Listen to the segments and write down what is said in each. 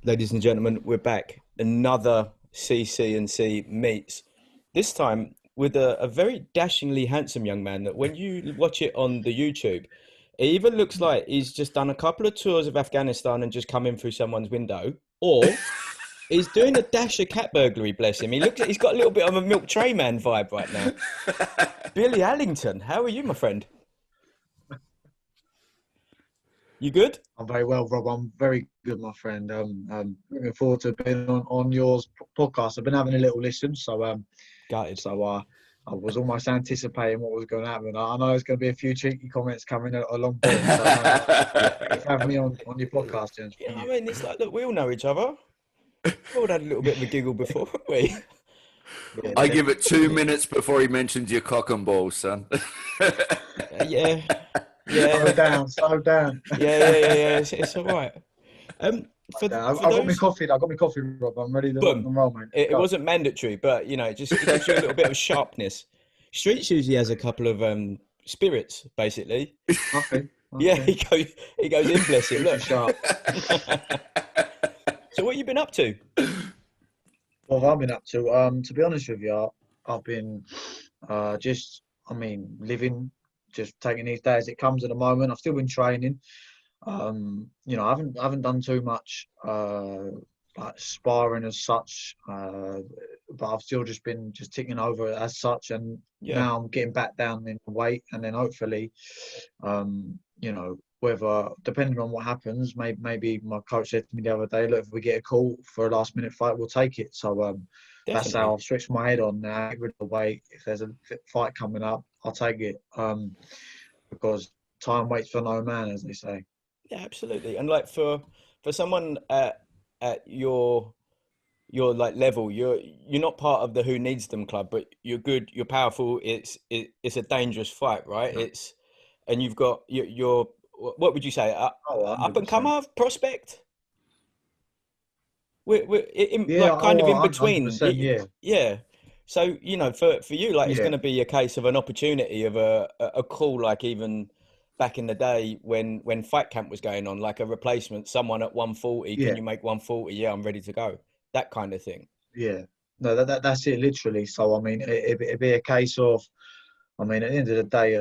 Ladies and gentlemen, we're back. Another C&C meets. This time with a very dashingly handsome young man that when you watch it on the YouTube, it even looks like he's just done a couple of tours of Afghanistan and just come in through someone's window, or he's doing a dash of cat burglary, bless him. He's got a little bit of a milk tray man vibe right now. Billy Allington, how are you, my friend? You good? I'm very well, Rob. I'm very good, my friend. Looking forward to being on yours podcast. I've been having a little listen, Gutted. so I was almost anticipating what was going to happen. I know there's going to be a few cheeky comments coming along board, so no, thank you for having me on your podcast, James. Yeah, Thank I you. mean, it's like, look, we all know each other. We've all had a little bit of a giggle before, haven't we? Yeah, I give it two definitely. minutes before he mentions your cock and balls, son. Yeah, Slow yeah, down, slow down. yeah. It's all right. Um, for I got my those, coffee. I got my coffee, Rob. I'm ready to rock boom. and roll, mate. Let's It go. wasn't mandatory, but it gives you a little bit of sharpness. Streets usually has a couple of spirits, basically. Okay, Yeah, okay. he goes in, bless him. Keeps you Look. sharp. So what you been up to? What have I been up to? To be honest with you, I've been just, living, just taking these days it comes at the moment. I've still been training. I haven't done too much like sparring as such, but I've still just been just ticking over as such. And Yeah, now I'm getting back down in weight, and then hopefully, whether depending on what happens, maybe my coach said to me the other day, look, if we get a call for a last minute fight, we'll take it. So that's how definitely. I've switched my head on now. Get rid of the weight. If there's a fight coming up, I'll take it. Because time waits for no man, as they say. Yeah, absolutely. And like for someone at your like level, you're not part of the who needs them club, but you're good, you're powerful. It's a dangerous fight, right? It's and you've got you're what would you say? Oh, Up and 100%. comer prospect? We're in Yeah, like kind of in hundred between. percent. Yeah, Yeah. So, for you, like it's yeah, going to be a case of an opportunity of a call, like even back in the day when Fight Camp was going on, like a replacement, someone at 140, can yeah, you make 140? Yeah, I'm ready to go. That kind of thing. yeah. No, that's it, literally. So it'd be a case of, at the end of the day,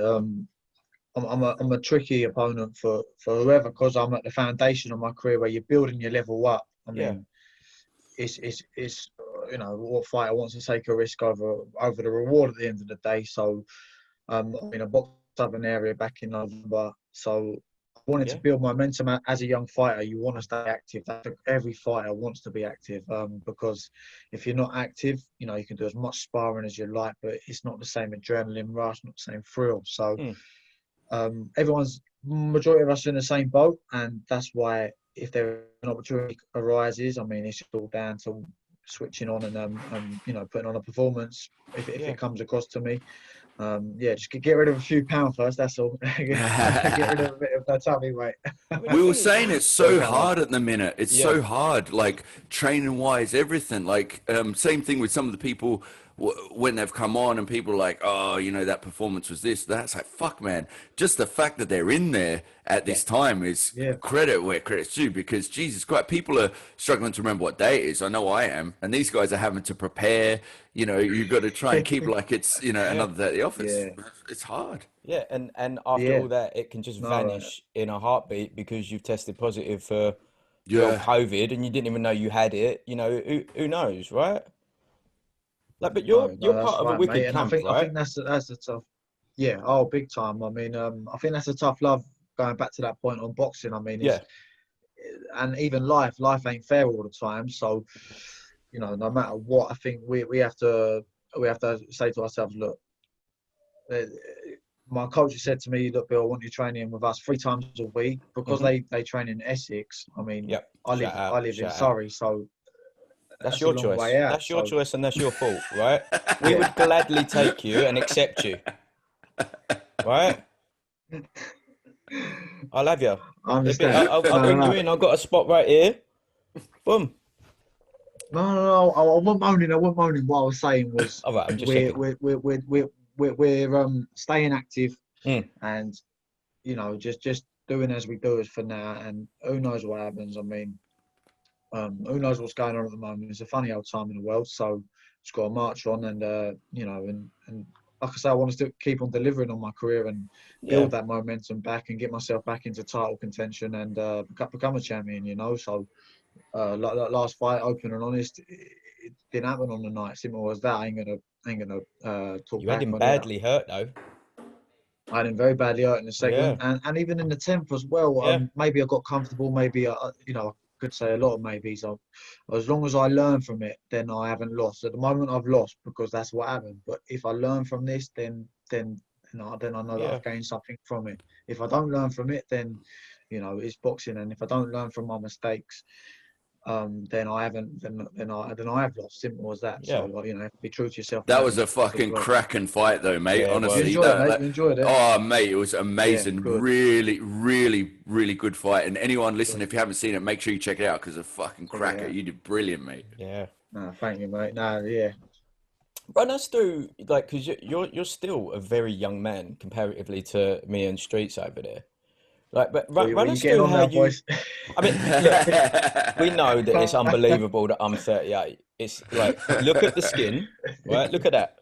I'm a tricky opponent for whoever, because I'm at the foundation of my career where you're building your level up. Yeah. What fighter wants to take a risk over the reward at the end of the day. So I boxed Southern area back in November. So I wanted to Yeah. build momentum as a young fighter. You want to stay active. Every fighter wants to be active, because if you're not active, you can do as much sparring as you like, but it's not the same adrenaline rush, not the same thrill. So Mm. everyone's majority of us are in the same boat, and that's why if there an opportunity arises, it's all down to switching on and putting on a performance if Yeah. it comes across to me. Just get rid of a few pounds first. That's all. Get rid of a bit of that tummy weight. I mean, the We were thing is, saying it's That's so how I. hard at the minute. It's yeah, so hard, like training wise, everything. Like, same thing with some of the people when they've come on and people are like, oh, that performance was this. That's like, fuck, man. Just the fact that they're in there at yeah, this time is Yeah, credit where credit's due, because Jesus Christ, people are struggling to remember what day it is. I know I am. And these guys are having to prepare. You've got to try and keep like it's, yeah, another day at the office. yeah, It's hard. yeah. And after yeah. all that, it can just No, vanish in a heartbeat because you've tested positive for the old Yeah. COVID and you didn't even know you had it. Who knows, right? Like, but no, you're no. part That's of a right, mate. wicked And I camp, think I right? think that's a tough. Yeah. Oh, big time. I think that's a tough love. Going back to that point on boxing, Yeah, and even life ain't fair all the time. So, no matter what, I think we have to say to ourselves, look, uh, my coach has said to me, look, Bill, I want you training with us 3 times a week, because hmm, they train in Essex. yeah. I live Shout I out, live in shout out. Surrey, so That's that's a your long choice. way out. That's your So choice, and that's your fault, right? We yeah, would gladly take you and accept you, right? I'll have you. I understand. I'll No, no, bring you no. in. I've got a spot right here. Boom. No. I wasn't moaning. I wasn't moaning. What I was saying was All right, I'm just we're checking. we're we're we're we're, staying active, Mm, and just doing as we do as for now, and who knows what happens. who knows what's going on at the moment? It's a funny old time in the world, so just got to march on and you know, and like I say, I want to still keep on delivering on my career and Yeah, build that momentum back and get myself back into title contention and become a champion. You know, so like last fight, open and honest, it didn't happen on the night. Simple as that. I ain't gonna talk you had back him on it. badly hurt though. I had him very badly hurt in the second, Yeah, and even in the 10th as well. yeah, Maybe I got comfortable. Maybe you know, I could say a lot of maybes. As long as I learn from it, then I haven't lost. At the moment, I've lost because that's what happened. But if I learn from this, then then I know that yeah, I've gained something from it. If I don't learn from it, then you know, it's boxing. And if I don't learn from my mistakes, then I haven't. Then I have lost. Simple as that. yeah, So you know, be true to yourself in That that was a respect as fucking well. cracking fight, though, mate. yeah. It You Honestly, was. enjoyed it, mate. You enjoyed it. oh, mate, it was Yeah, amazing. good. Really, really, really good fight. And anyone listening, Good. if you haven't seen it, make sure you check it out because it's a fucking Check it cracker. out. You did brilliant, mate. Yeah. No, thank you, mate. No, yeah. Run us through, like, because you're still a very young man comparatively to me and Streets over there. Like, but What run you us getting through on how now, you. boys? I mean, look, we know that it's unbelievable that I'm 38. It's like, look at the skin, right? Look at that.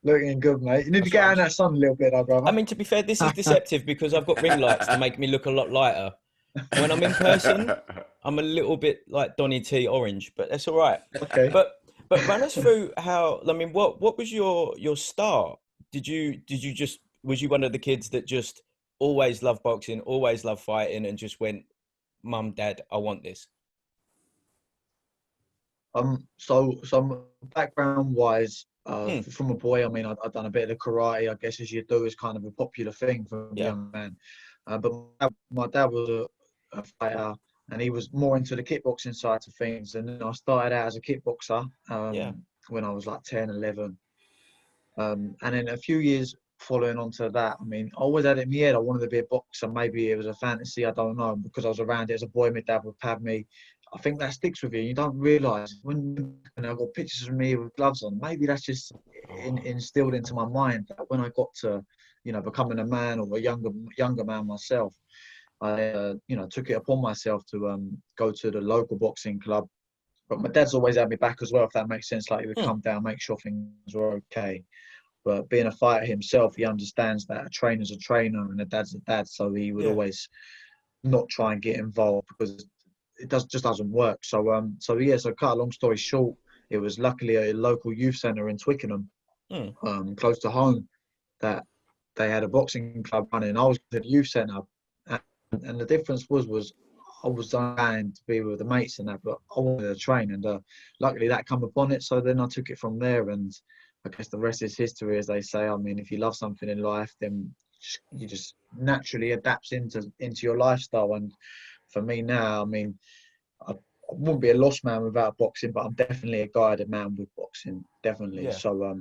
Looking good, mate. You need to That's get what out I'm. in that sun a little bit, though, I brother. mean, to be fair, this is deceptive because I've got ring lights to make me look a lot lighter. When I'm in person, I'm a little bit like Donny T orange, but that's all right. Okay. But run us through how. I mean, what was your start? Did you just was you one of the kids that just always loved boxing, always loved fighting, and just went, Mum, Dad, I want this. So background wise, Hmm. from a boy, I mean, I've done a bit of the karate. I guess as you do, is kind of a popular thing for a Yeah. young man. But my dad was a fighter, and he was more into the kickboxing side of things. And then I started out as a kickboxer Yeah. when I was like 10, 11. And then a few years following on to that, I mean, I always had it in my head I wanted to be a boxer. Maybe it was a fantasy, I don't know. Because I was around it as a boy, my dad would pad me. I think that sticks with you. You don't realise when I've got pictures of me with gloves on. Maybe that's just Oh, instilled into my mind that when I got to, you know, becoming a man or a younger man myself, I took it upon myself to go to the local boxing club. But my dad's always had me back as well, if that makes sense. Like he would hmm. come down, make sure things were okay. But being a fighter himself, he understands that a trainer's a trainer and a dad's a dad. So he would Yeah. always not try and get involved because it just doesn't work. So yeah. So cut a long story short, it was luckily a local youth centre in Twickenham, Hmm. close to home, that they had a boxing club running. I was at the youth centre, and the difference was I was dying to be with the mates and that, but I wanted to train, and luckily that come upon it. So then I took it from there, and I guess the rest is history, as they say. I mean, if you love something in life, then you just naturally adapts into your lifestyle. And for me now, I mean, I wouldn't be a lost man without boxing, but I'm definitely a guided man with boxing, definitely. Yeah. So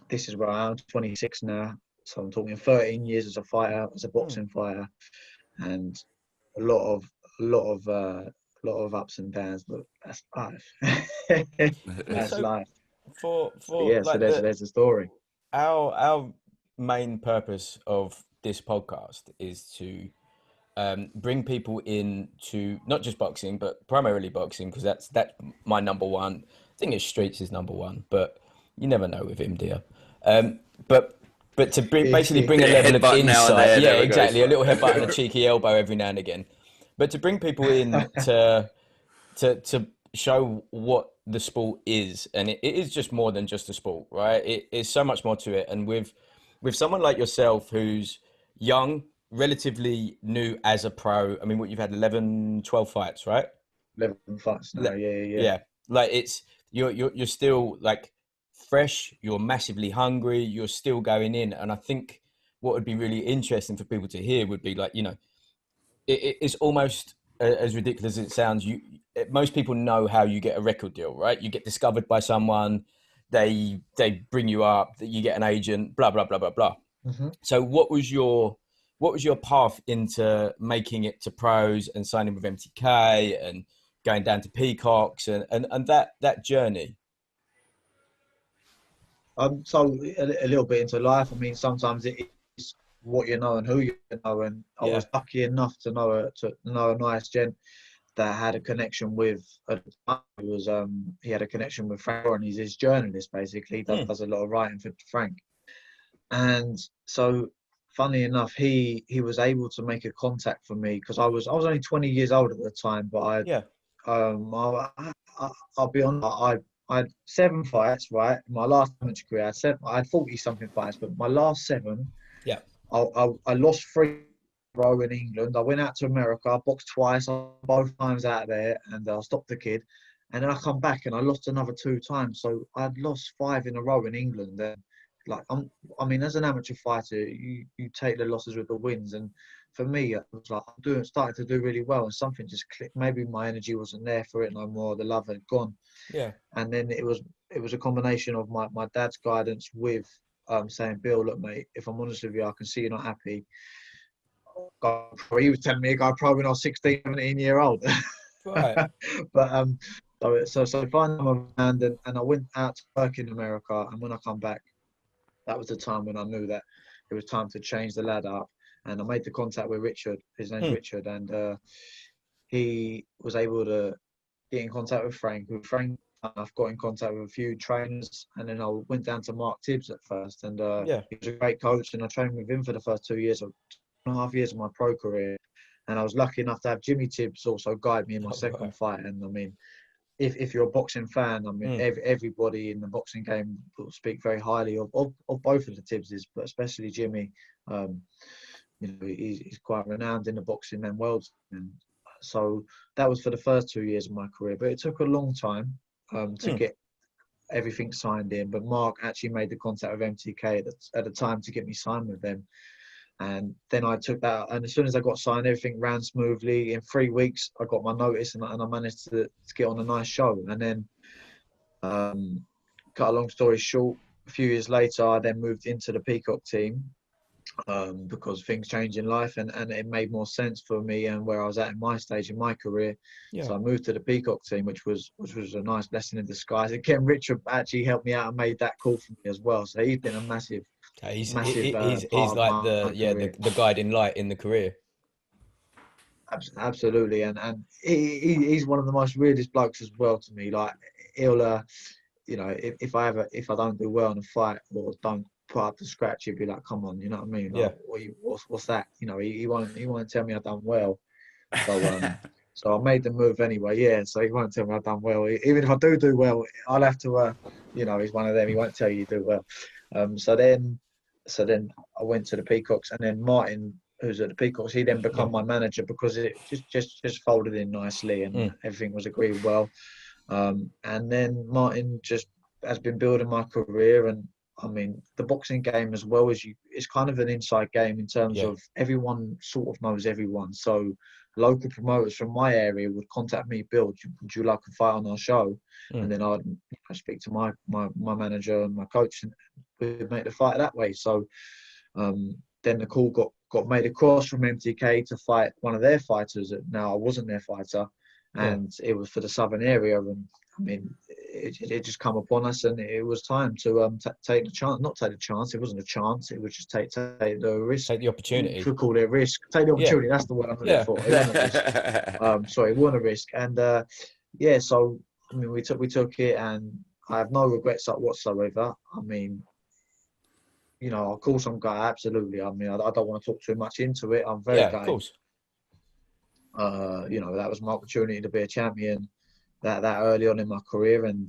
this is where I am, 26 now. So I'm talking 13 years as a fighter, as a Hmm. boxing fighter, and a lot of a lot of uh, lot of ups and downs, but that's life. That's So life. So for yeah, so like there's the story. our main purpose of this podcast is to bring people in to not just boxing, but primarily boxing, because that's my number one. I think it's Streets is number one, but you never know with him, dear. Um, but to basically bring a level of Headbutt now and insight, there. yeah, There we go. exactly, a little headbutt and a cheeky elbow every now and again, but to bring people in to show what the sport is, and it is just more than just a sport, right? It is so much more to it, and with someone like yourself who's young, relatively new as a pro. I mean, what you've had 11, 12 fights, right? 11 fights now. Le- Yeah, yeah, yeah. Yeah, like it's you're still like fresh. You're massively hungry. You're still going in, and I think what would be really interesting for people to hear would be like, it's almost as ridiculous as it sounds. Most people know how you get a record deal, right? You get discovered by someone, they bring you up, that you get an agent, blah blah blah blah blah. hmm So what was your path into making it to pros and signing with MTK and going down to Peacocks and that journey? So a little bit into life. I mean, sometimes it is what you know and who you know. And I Yeah. was lucky enough to know a nice gent that had a connection with. He had a connection with Frank, and he's his journalist basically. He does a lot of writing for Frank, and so. Funny enough, he was able to make a contact for me because I was only 20 years old at the time, but I'll be honest, I had 7 fights, right? In my last amateur career, I had 40 something fights, but my last 7, I lost 3 in a row in England. I went out to America, I boxed twice, both times out there, and I stopped the kid. And then I come back and I lost another 2 times. So I'd lost 5 in a row in England. And as an amateur fighter, you take the losses with the wins. And for me, it was like I'm starting to do really well, and something just clicked. Maybe my energy wasn't there for it no more. The love had gone. Yeah. And then it was a combination of my dad's guidance with saying, Bill, look, mate, if I'm honest with you, I can see you're not happy. He was telling me to go pro when I was 16, 17 year old. Right. But so finally and I went out to work in America, and when I come back, that was the time when I knew that it was time to change the ladder up. And I made the contact with Richard. His name's Richard, and he was able to get in contact with Frank. With Frank, I've got in contact with a few trainers, and then I went down to Mark Tibbs at first, and he was a great coach, and I trained with him for the first 2 years, 2.5 years of my pro career. And I was lucky enough to have Jimmy Tibbs also guide me in my second fight. And I mean, if you're a boxing fan, I mean, everybody in the boxing game will speak very highly of both of the Tibbses, but especially Jimmy. He's quite renowned in the boxing world. And so that was for the first 2 years of my career. But it took a long time to get everything signed in. But Mark actually made the contact with MTK at the time to get me signed with them. And then I took that, and as soon as I got signed, everything ran smoothly. In 3 weeks, I got my notice, and I managed to get on a nice show. And then, cut a long story short, a few years later, I then moved into the Peacock team because things change in life, and it made more sense for me and where I was at in my stage in my career. Yeah. So I moved to the Peacock team, which was a nice blessing in disguise. Again, Richard actually helped me out and made that call for me as well. So he's been a massive. He's like the guiding light in the career. Absolutely, and he's one of the most weirdest blokes as well to me. Like he'll, if I don't do well in a fight or don't put up the scratch, he'd be like, "Come on," you know what I mean? Like, what's that? He won't tell me I've done well. So so I made the move anyway. Yeah, so he won't tell me I've done well. Even if I do well, I'll have to. He's one of them. He won't tell you do well. So then I went to the Peacocks, and then Martin, who's at the Peacocks, he then became my manager because it just folded in nicely and everything was agreed well. And then Martin just has been building my career, and I mean the boxing game as well as it's kind of an inside game in terms of everyone sort of knows everyone. So local promoters from my area would contact me, Bill, would you like a fight on our show? And then I'd speak to my manager and my coach, and we'd make the fight that way. So then the call got made across from MTK to fight one of their fighters. Now I wasn't their fighter, and it was for the southern area. And I mean, it just come upon us, and it was time to take the chance. Not take the chance. It wasn't a chance. It was just take the risk. Take the opportunity. You could call it a risk. Take the opportunity. That's the word I'm looking for. It wasn't a risk. Sorry, it wasn't a risk. And so I mean, we took it, and I have no regrets whatsoever. I mean, I'll call some guy. Absolutely. I mean, I don't want to talk too much into it. I'm very of course. That was my opportunity to be a champion that early on in my career, and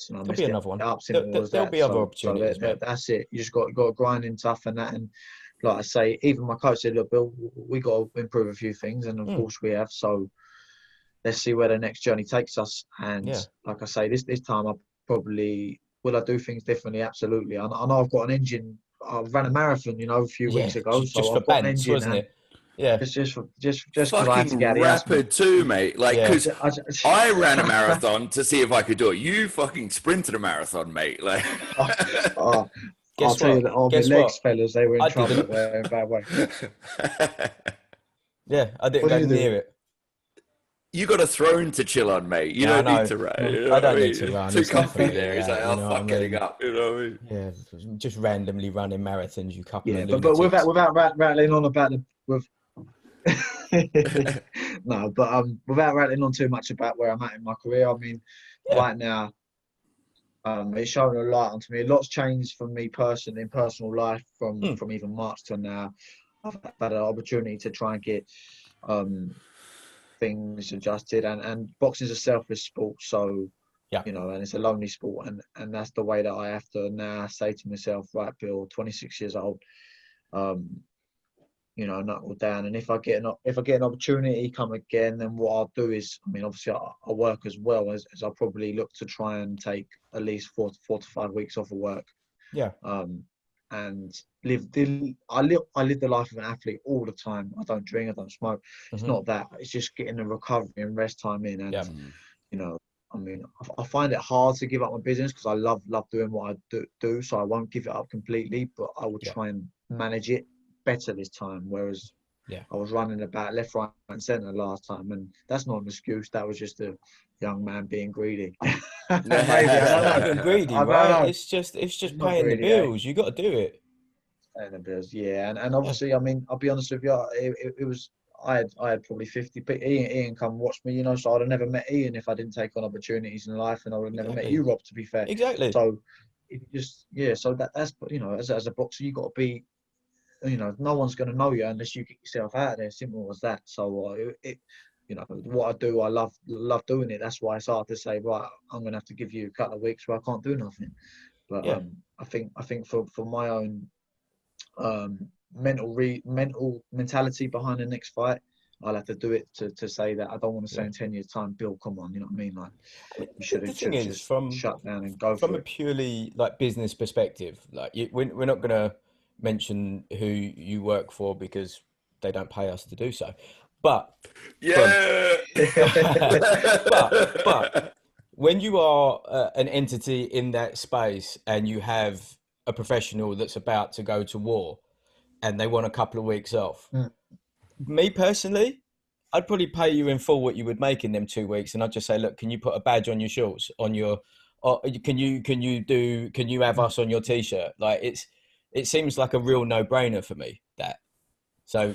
there'll be another one. There'll be other opportunities. So that's it. You just got to grind in tough and that. And like I say, even my coach said, "Look, Bill, we got to improve a few things," and of course we have. So let's see where the next journey takes us. And like I say, this time I probably will I do things differently. Absolutely. I know I've got an engine. I ran a marathon, a few weeks ago. Just I've got an engine, wasn't it? Yeah, just fucking rapid too, mate. Like, because I ran a marathon to see if I could do it. You fucking sprinted a marathon, mate. Like, I'll tell you that all my legs, fellas, they were in trouble in a bad way. Yeah, I didn't go near it. You got a throne to chill on, mate. You don't need to run. I don't need to run. Too comfy there. He's like, fuck getting up. You know what I mean? Yeah, just randomly running marathons. You couple of but without rattling on about No, but without rattling on too much about where I'm at in my career, I mean, Yeah. right now, it's shown a lot onto me. A lot's changed for me personally in personal life from even March till now. I've had an opportunity to try and get things adjusted, and boxing is a selfish sport, so Yeah. you know, and it's a lonely sport, and that's the way that I have to now say to myself, right, Bill, 26 years old, you know, knuckle down. And if I get an opportunity come again, then what I'll do is, I mean, obviously I'll work as well as I'll probably look to try and take at least 4 to 5 weeks off of work. Yeah. And I live the life of an athlete all the time. I don't drink, I don't smoke. It's not that. It's just getting the recovery and rest time in. And you know, I mean, I find it hard to give up my business because I love doing what I do. So I won't give it up completely, but I will try and manage it better this time. Whereas I was running about left, right, and centre last time, and that's not an excuse. That was just a young man being greedy. Maybe It's not even greedy, right? It's just paying greedy, the bills. You got to do it. Paying the bills, yeah. And obviously, I mean, I'll be honest with you, it was. I had probably 50 people. Ian come watch me, you know, so I'd have never met Ian if I didn't take on opportunities in life, and I would have never met you, Rob, to be fair. Exactly. So it just, so that's, you know, as a boxer, you got to be, you know, no one's going to know you unless you get yourself out of there. Simple as that. So you know, what I do, I love doing it. That's why it's hard to say, right, I'm going to have to give you a couple of weeks where I can't do nothing. But I think for my own mental mentality behind the next fight, I'll have to do it to say that I don't want to say in 10 years' time, Bill, come on, you know what I mean? Like, you should have just shut down and go from for a it. purely like business perspective. Like we're not going to mention who you work for because they don't pay us to do so. But but when you are an entity in that space and you have a professional that's about to go to war and they want a couple of weeks off, me personally, I'd probably pay you in full what you would make in them 2 weeks, and I'd just say, look, can you put a badge on your shorts, on your, or can you have us on your t-shirt? Like it seems like a real no-brainer for me, that. So,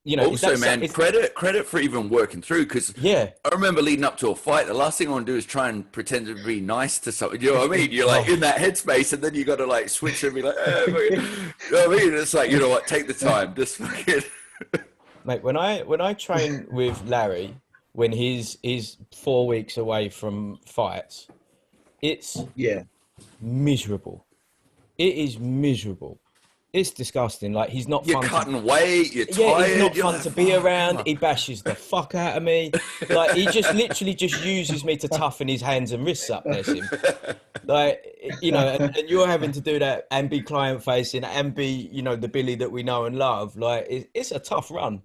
you know, also, man, credit for even working through, because I remember leading up to a fight, the last thing I want to do is try and pretend to be nice to someone. You know what I mean? You're like in that headspace, and then you got to like switch and be like, you know what I mean? It's like, you know what? Take the time, just fucking. Mate, when I train with Larry, when he's 4 weeks away from fights, it's miserable. It is miserable. It's disgusting. Like, he's not You're fun. Cutting weight. You're tired. He's not fun to be around. He bashes the fuck out of me. Like, he just literally just uses me to toughen his hands and wrists up. Bless him. Like, you know, and you're having to do that and be client facing and be, you know, the Billy that we know and love. Like, it's a tough run.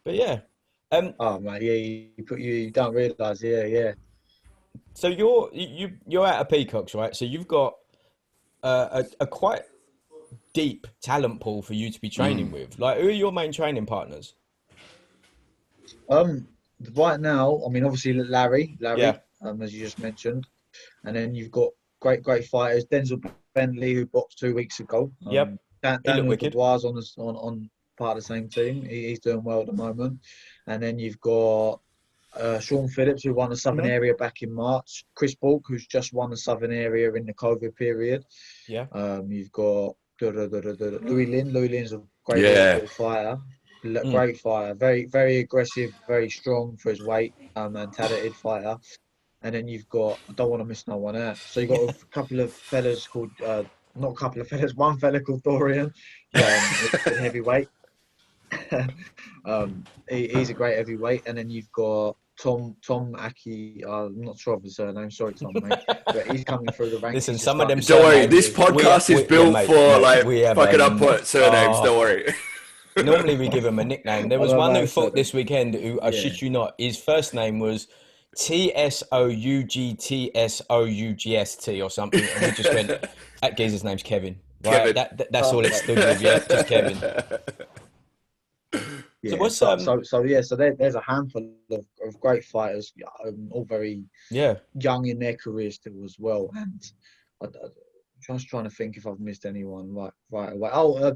But yeah. Oh man, you don't realise, So you're out of Peacocks, right? So you've got a quite deep talent pool for you to be training with. Like, who are your main training partners? Right now, I mean, obviously Larry, as you just mentioned, and then you've got great fighters. Denzel Bentley, who boxed 2 weeks ago. Daniel Dubois on part of the same team. He's doing well at the moment. And then you've got Sean Phillips, who won the Southern Area back in March. Chris Bulk, who's just won the Southern Area in the COVID period. You've got Louis Lin. Louis Lin's a great little fighter. Great fighter. Very, very aggressive, very strong for his weight, and talented fighter. And then you've got, I don't want to miss no one out. So you've got a couple of fellas called, not a couple of fellas, one fella called Dorian, heavyweight. He's a great heavyweight. And then you've got Tom Aki. I'm not sure of his surname. Sorry, Tom, mate. But he's coming through the ranks. Listen, some of them. Don't worry. This podcast is built for fucking up surnames. Don't worry. Normally we give him a nickname. There was one who fought this weekend who, I shit you not, his first name was TSOUGTSOUGST or something. And we just went, that geezer's name's Kevin. Right? Kevin. That's all it stood with, just Kevin. So there's a handful of great fighters, all very young in their careers still as well. And I'm just trying to think if I've missed anyone right away.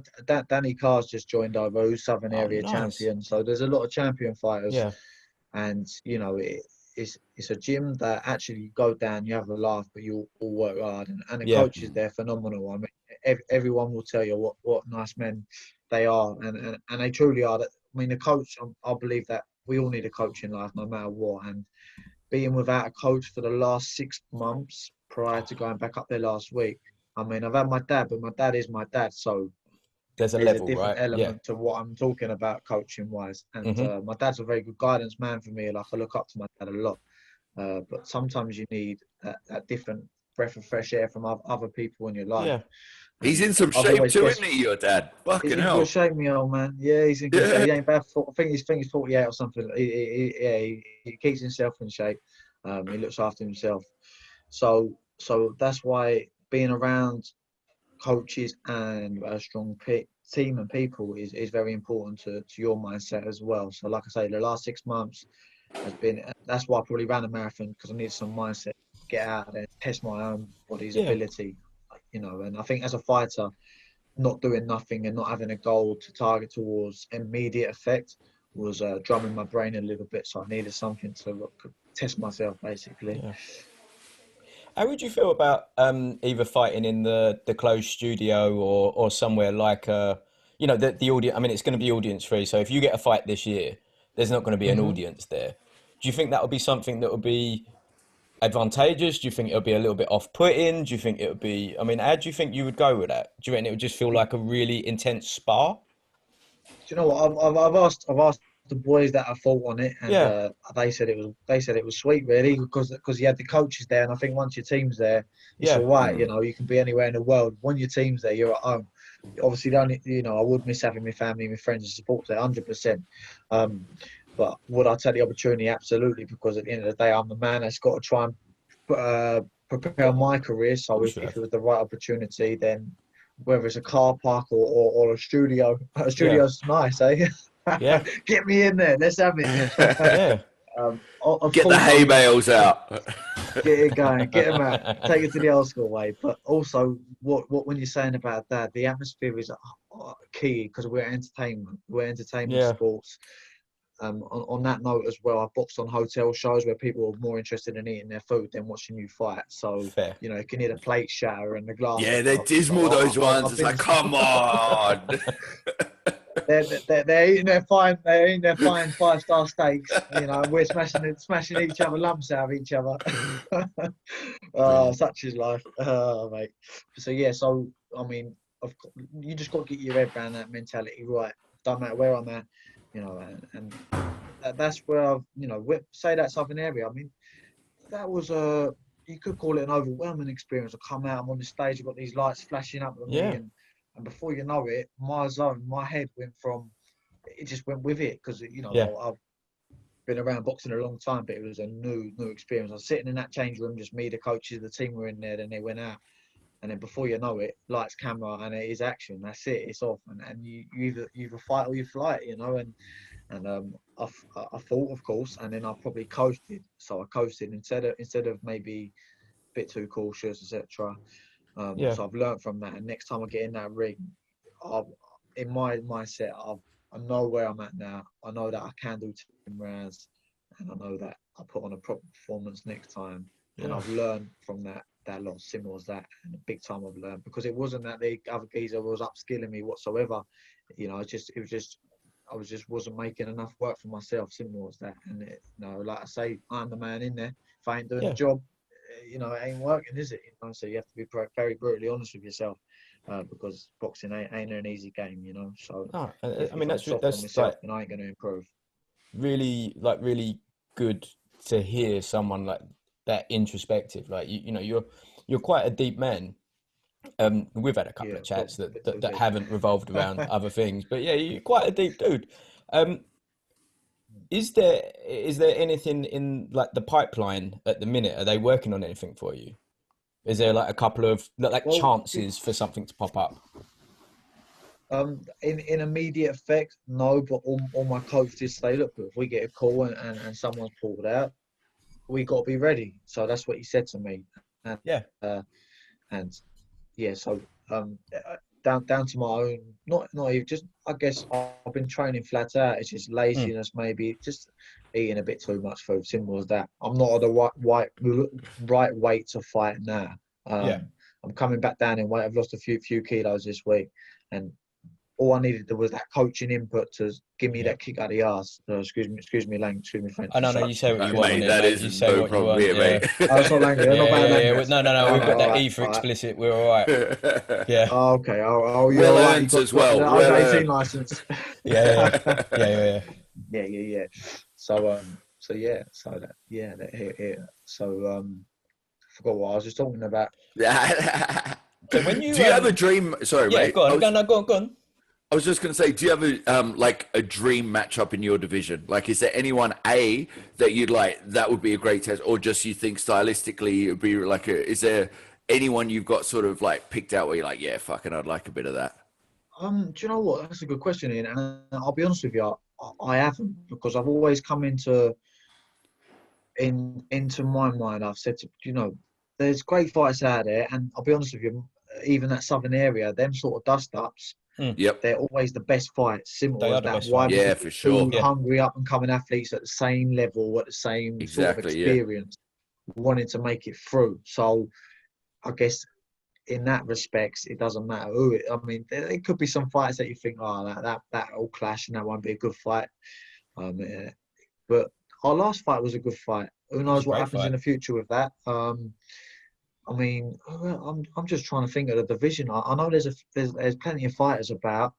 Danny Carr's just joined over, who's Southern Area champion. So there's a lot of champion fighters and you know it's a gym that actually you go down, you have a laugh, but you all work hard, and the Yeah. coaches there phenomenal. I mean, everyone will tell you what nice men they are, and they truly are. That I mean, the coach, I believe that we all need a coach in life, no matter what. And being without a coach for the last 6 months prior to going back up there last week, I mean, I've had my dad, but my dad is my dad, so There's a there's a level, different right? Yeah. element to what I'm talking about coaching wise. And Hmm. my dad's a very good guidance man for me. Like I look up to my dad a lot. But sometimes you need that different breath of fresh air from other people in your life. Yeah. He's And in some I've shape always too, guessed isn't he, your dad? he's Fucking in good hell. shape, me old man. Yeah, he's in good shape. Yeah. He ain't bad. I think he's 48 or something. He keeps himself in shape. He looks after himself. So that's why being around coaches and a strong team and people is very important to your mindset as well. So like I say, the last 6 months has been, that's why I probably ran a marathon, because I needed some mindset, get out there, test my own body's Yeah. ability, you know. And I think as a fighter, not doing nothing and not having a goal to target towards immediate effect was drumming my brain a little bit. So I needed something to test myself, basically. Yeah. How would you feel about either fighting in the closed studio or somewhere like the audience? I mean, it's going to be audience free. So if you get a fight this year, there's not going to be an Hmm. audience there. Do you think that would be something that would be advantageous? Do you think it'll be a little bit off-putting? Do you think it would be? I mean, how do you think you would go with that? Do you reckon it would just feel like a really intense spar? Do you know what? I've asked the boys that I fought on it, and Yeah, they said it was sweet, really, because you had the coaches there, and I think once your team's there, it's yeah, all right. You know, you can be anywhere in the world. When your team's there, you're at home. Obviously, the only, you know, I would miss having my family, my friends, and support there, 100%. Um, but would I take the opportunity? Absolutely, because at the end of the day, I'm the man that's got to try and prepare yeah. my career. Of So course you if have. it was the right opportunity, then whether it's a car park or a studio, a Yeah, studio's nice, eh? yeah, Get me in there. Let's have it. yeah. Of Get the course, I hay mean, bales out. get it going, get them out, take it to the old school way. But also, what when you're saying about that, the atmosphere is key, because we're entertainment Yeah, sports. On that note as well, I've boxed on hotel shows where people are more interested in eating their food than watching you fight. So, fair. you know, you can hear the plate shatter and the glasses Yeah, they're broken. dismal, So those ones. I've It's been. like, come on. They're eating their fine 5-star steaks, you know, and we're smashing each other lumps out of each other. Brilliant. Such is life, mate. So yeah, so I mean, you just got to get your head around that mentality, right? Don't matter where I'm at, you know, and that's where I've, you know, say that Southern area. I mean, that was a, you could call it an overwhelming experience. I come out, I'm on the stage, I've got these lights flashing up at me, Yeah, and before you know it, my head went from, it just went with it, because you yeah, know I've been around boxing a long time, but it was a new experience. I was sitting in that change room, just me, the coaches, the team were in there, then they went out, and then before you know it, lights, camera, and it is action. That's it. It's off, and you either fight or you flight, you know, and I fought, of course, and then I probably coasted. So I coasted instead of maybe a bit too cautious, etc. yeah, So I've learned from that, and next time I get in that ring, I've, in my mindset, I know where I'm at now. I know that I can do 10 rounds, and I know that I put on a proper performance next time. And yeah, I've learned from that lot, similar as that, and the big time I've learned, because it wasn't that the other geezer was upskilling me whatsoever. You know, it was just I was just wasn't making enough work for myself. Simple as that. And you know, like I say, I'm the man in there. If I ain't doing the yeah. job, you know, it ain't working, is it? You know, so you have to be very brutally honest with yourself, because boxing ain't an easy game, you know. So No, if, I if mean I'm soft on that's myself, like then I ain't going to improve. really good to hear someone like that introspective. Like you know, you're quite a deep man. We've had a couple Yeah, of probably chats a bit that too that deep. haven't revolved around other things, but yeah, you're quite a deep dude. Um, is there anything in like the pipeline at the minute? Are they working on anything for you? Is there like a couple of like Well, chances for something to pop up? in immediate effect, no. But all my coaches say, look, if we get a call and someone's pulled out, we got to be ready. So that's what he said to me, and Yeah. uh, and yeah, so down to my own, not even just, I guess I've been training flat out. It's just Mm. laziness, maybe. Just eating a bit too much food. Simple as that. I'm not at the right weight to fight now. Yeah. I'm coming back down in weight. I've lost a few kilos this week, and all I needed was that coaching input to give me Yeah. that kick out of the arse. Excuse me, language, excuse me, French. I know, you say what you want on Mate, it, that mate. is You say no what you problem want. here, Yeah. mate. Oh, it's not language. Not bad language. No. We've got All that right, E for all right. explicit. We're all right. Yeah. Oh, okay. Oh, you're Well all right. earned as well. The Well over 18 earned. license. Yeah. Yeah. So yeah. So that. Yeah. So I forgot what I was just talking about. So when you Do you have a dream? Sorry, yeah, mate. go on. Go on. I was just going to say, do you have a like a dream matchup in your division? Like, is there anyone that you'd like that would be a great test, or just you think stylistically it would be like a? Is there anyone you've got sort of like picked out where you're like, yeah, fucking, I'd like a bit of that? Do you know what? That's a good question, Ian. And I'll be honest with you, I haven't, because I've always come into my mind. I've said there's great fights out there, and I'll be honest with you, even that southern area, them sort of dust ups, Yep. they're always the best fights. Simple They as are the that. best Why? fights. Yeah, Because for it's sure. two hungry up and coming athletes at the same level, at the same sort of Exactly. Yeah. experience, wanting to make it through. So I guess in that respects, it doesn't matter who it. I mean, there could be some fights that you think, oh, that will clash and that won't be a good fight. Yeah. But our last fight was a good fight. Who It's a knows what great happens fight. in the future with that? I mean, I'm just trying to think of the division. I know there's plenty of fighters about,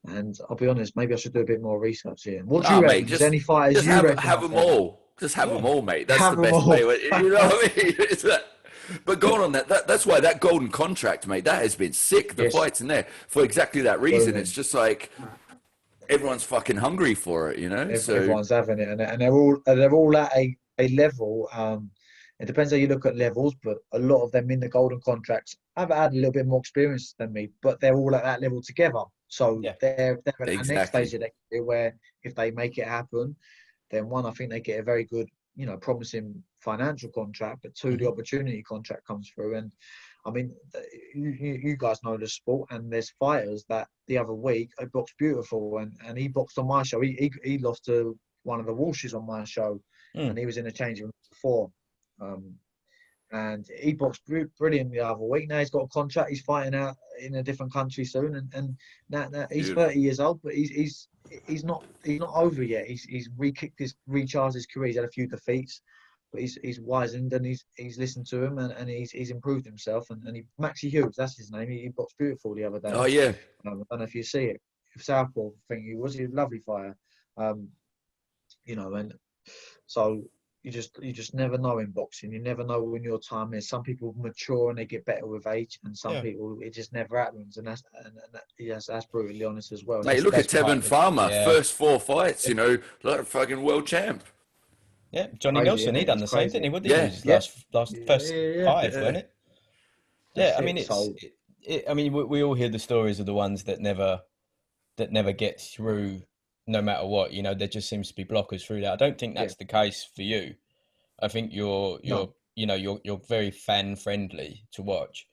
and I'll be honest, maybe I should do a bit more research here. What do you reckon? Mate, Is there any fighters you reckon have out them there? all. Just have them Yeah. all, mate. That's Have the them best all. way. You know what I mean? It's that. But going on that's why that golden contract, mate, that has been sick. The Yes, fights in there for exactly that reason. It's booming. just like everyone's fucking hungry for it, you know. So Everyone's having it, and they're all at a level. It depends how you look at levels, but a lot of them in the golden contracts have had a little bit more experience than me, but they're all at that level together. So Yeah. they're at the next exactly. stage of their career where if they make it happen, then one, I think they get a very good, promising financial contract, but two, the opportunity contract comes through. And I mean, you guys know the sport, and there's fighters that the other week I boxed beautiful, and he boxed on my show. He lost to one of the Walshes on my show, and he was in a changing room before. And he boxed brilliant the other week. Now he's got a contract. He's fighting out in a different country soon, and now he's 30 years old, but he's not over yet. He's recharged his career. He's had a few defeats, but he's wizened, and he's listened to him, and he's improved himself. And Maxie Hughes, that's his name. He boxed beautiful the other day. Oh yeah. I don't know if you see it. Southpaw, I think he was. He was a lovely fighter. And so you just never know in boxing. You never know when your time is. Some people mature and they get better with age, and some people it just never happens. And that's brutally honest as well. Mate, look at part Tevin of it. Farmer. Yeah. First 4 fights, like a fucking world champ. Yeah, Johnny Crazy, Nelson, isn't he it? done the It's same, crazy. didn't he? What did he Yeah. do? His Yeah. last Yeah, first yeah. 5, Yeah. wasn't it? That's Yeah, I mean, it. So I mean, we all hear the stories of the ones that never get through, no matter what. There just seems to be blockers through that. I don't think that's the case for you. I think you're no. you're very fan friendly to watch.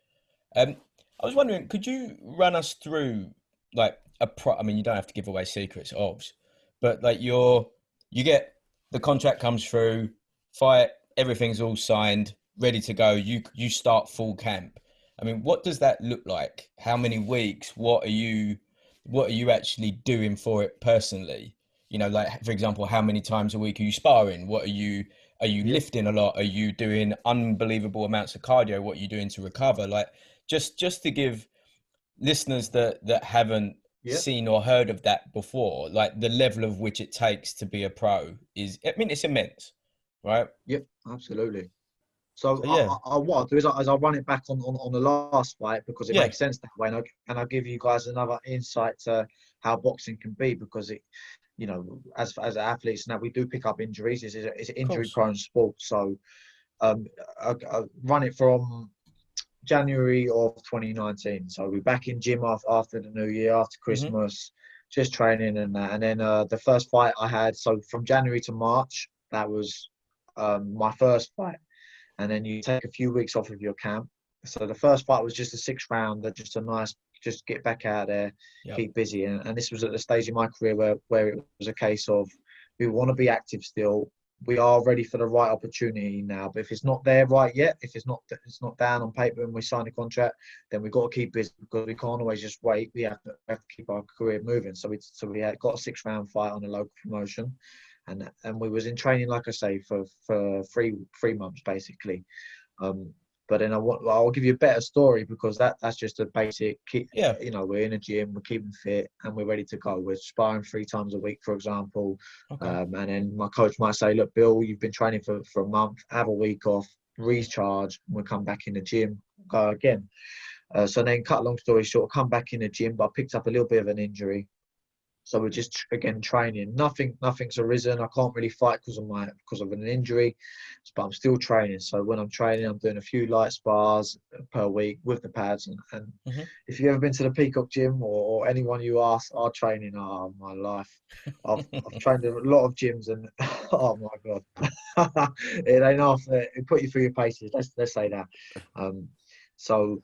I was wondering, could you run us through like I mean, you don't have to give away secrets, obvs, but like you get the contract comes through, fight, everything's all signed, ready to go. You start full camp. I mean, what does that look like? How many weeks? What are you actually doing for it personally? Like for example, how many times a week are you sparring? What are you lifting a lot? Are you doing unbelievable amounts of cardio? What are you doing to recover? Like just to give listeners that haven't Yeah. seen or heard of that before, like the level of which it takes to be a pro is, I mean, it's immense, right? Yep. Absolutely. So So yeah, what I'll do is I'll run it back on the last fight, because it yeah, makes sense that way, and I'll give you guys another insight to how boxing can be, because it, as athletes now, we do pick up injuries. It's an of course. injury-prone sport. So I run it from January of 2019. So we're back in gym after the New Year, after Hmm. Christmas, just training and that. And then the first fight I had, so from January to March, that was my first fight. And then you take a few weeks off of your camp. So the first fight was just a 6-rounder, just a nice, just get back out there, Yep. keep busy. And this was at the stage in my career where it was a case of We want to be active still. We are ready for the right opportunity now. But if it's not there right yet, if it's not down on paper and we sign a contract, then we've got to keep busy because we can't always just wait. We have to keep our career moving. So we had got a 6-round fight on a local promotion, and we was in training, like I say, for 3 months basically. But then I'll give you a better story because that's just a basic. Yeah. You know, we're in a gym, we're keeping fit, and we're ready to go. We're sparring 3 times a week, for example. Okay. And then my coach might say, "Look, Bill, you've been training for a month. Have a week off, recharge, and we'll come back in the gym, go again." So then, cut a long story short, come back in the gym, but I picked up a little bit of an injury. So we're just again training. Nothing's arisen. I can't really fight because of an injury, but I'm still training. So when I'm training, I'm doing a few light spars per week with the pads. And if you've ever been to the Peacock Gym or anyone you ask are training, oh my life, I've trained in a lot of gyms and oh my god, it ain't off. It put you through your paces. Let's say that. So.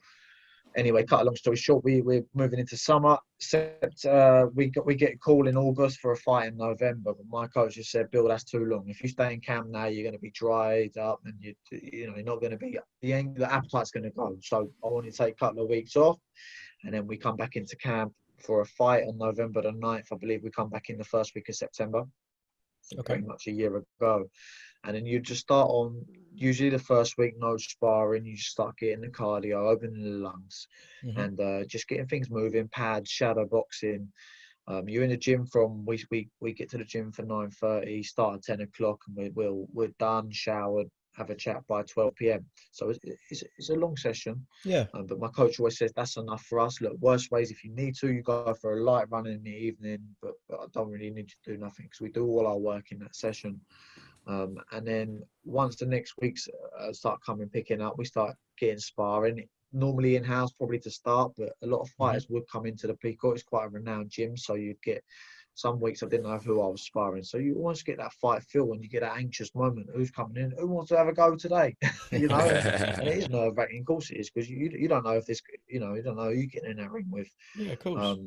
Anyway, cut a long story short, we're moving into summer. We get a call in August for a fight in November, but my coach just said, "Bill, that's too long. If you stay in camp now, you're going to be dried up, and you're not going to be the appetite's going to go. So I want you to take a couple of weeks off, and then we come back into camp for a fight on November the 9th. I believe we come back in the first week of September. So Okay. pretty much a year ago. And then you just start on, usually the first week, no sparring. You just start getting the cardio, opening the lungs, and just getting things moving, pads, shadow boxing. You're in the gym we get to the gym for 9:30, start at 10 o'clock, and we're done, showered, have a chat by 12 p.m. So it's a long session. Yeah. But my coach always says that's enough for us. Look, worst ways, if you need to, you go for a light run in the evening, but I don't really need to do nothing because we do all our work in that session. And then once the next weeks start picking up, we start getting sparring. Normally in-house, probably to start, but a lot of fighters would come into the Peacock. It's quite a renowned gym, so you'd get some weeks I didn't know who I was sparring. So you always get that fight feel when you get that anxious moment. Who's coming in? Who wants to have a go today? You know, and it is nerve-wracking. Of course it is, because you don't know if this, you don't know who you're getting in that ring with. Yeah, of course.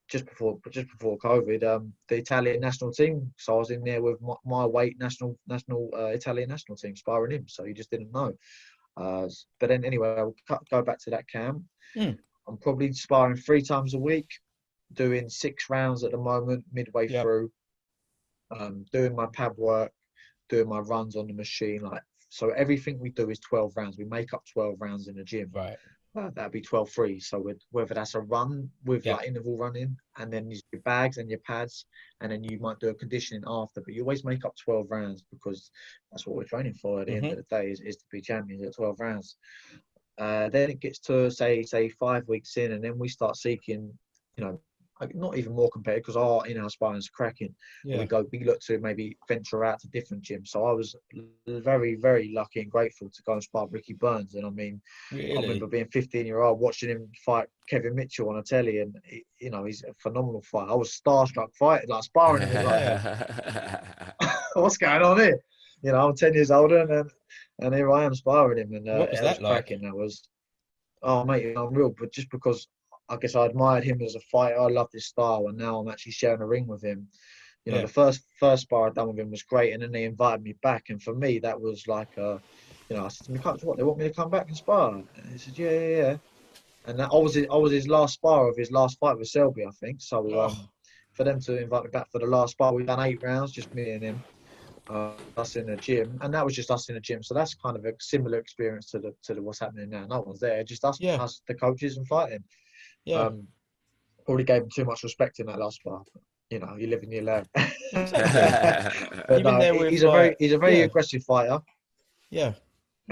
Just before COVID, the Italian national team. So I was in there with my weight national Italian national team sparring him. So you just didn't know. But then anyway, I'll go back to that camp. I'm probably sparring 3 times a week, doing 6 rounds at the moment, midway through. Doing my pad work, doing my runs on the machine. So everything we do is 12 rounds. We make up 12 rounds in the gym. Right. That'd be 12-3. So whether that's a run with like interval running, and then your bags and your pads, and then you might do a conditioning after. But you always make up 12 rounds because that's what we're training for at the end of the day is to be champions at 12 rounds. Then it gets to say 5 weeks in, and then we start seeking, not even more competitive because our in-house sparring is cracking. Yeah. We look to maybe venture out to different gyms. So I was very, very lucky and grateful to go and spar Ricky Burns. And I mean, Really? I remember being 15-year-old watching him fight Kevin Mitchell on a telly, and he's a phenomenal fighter. I was starstruck fighting, like sparring him. Like, what's going on here? I'm 10 years older, and here I am sparring him. And what was that like? cracking. That was, oh mate, unreal. But just because I guess I admired him as a fighter, I loved his style, and now I'm actually sharing a ring with him. The first spar I'd done with him was great, and then they invited me back, and for me that was like I said to my coach, "What, they want me to come back and spar?" And he said, "Yeah." And I was his last spar of his last fight with Selby, I think. So for them to invite me back for the last spar, we've done 8 rounds, just me and him, us in the gym, and that was just us in the gym. So that's kind of a similar experience to the what's happening now. No one's there, just us, the coaches, and fighting. Yeah. Probably gave him too much respect in that last spar. You live and you learn. Exactly. But Even no, there with he's a very aggressive fighter. Yeah.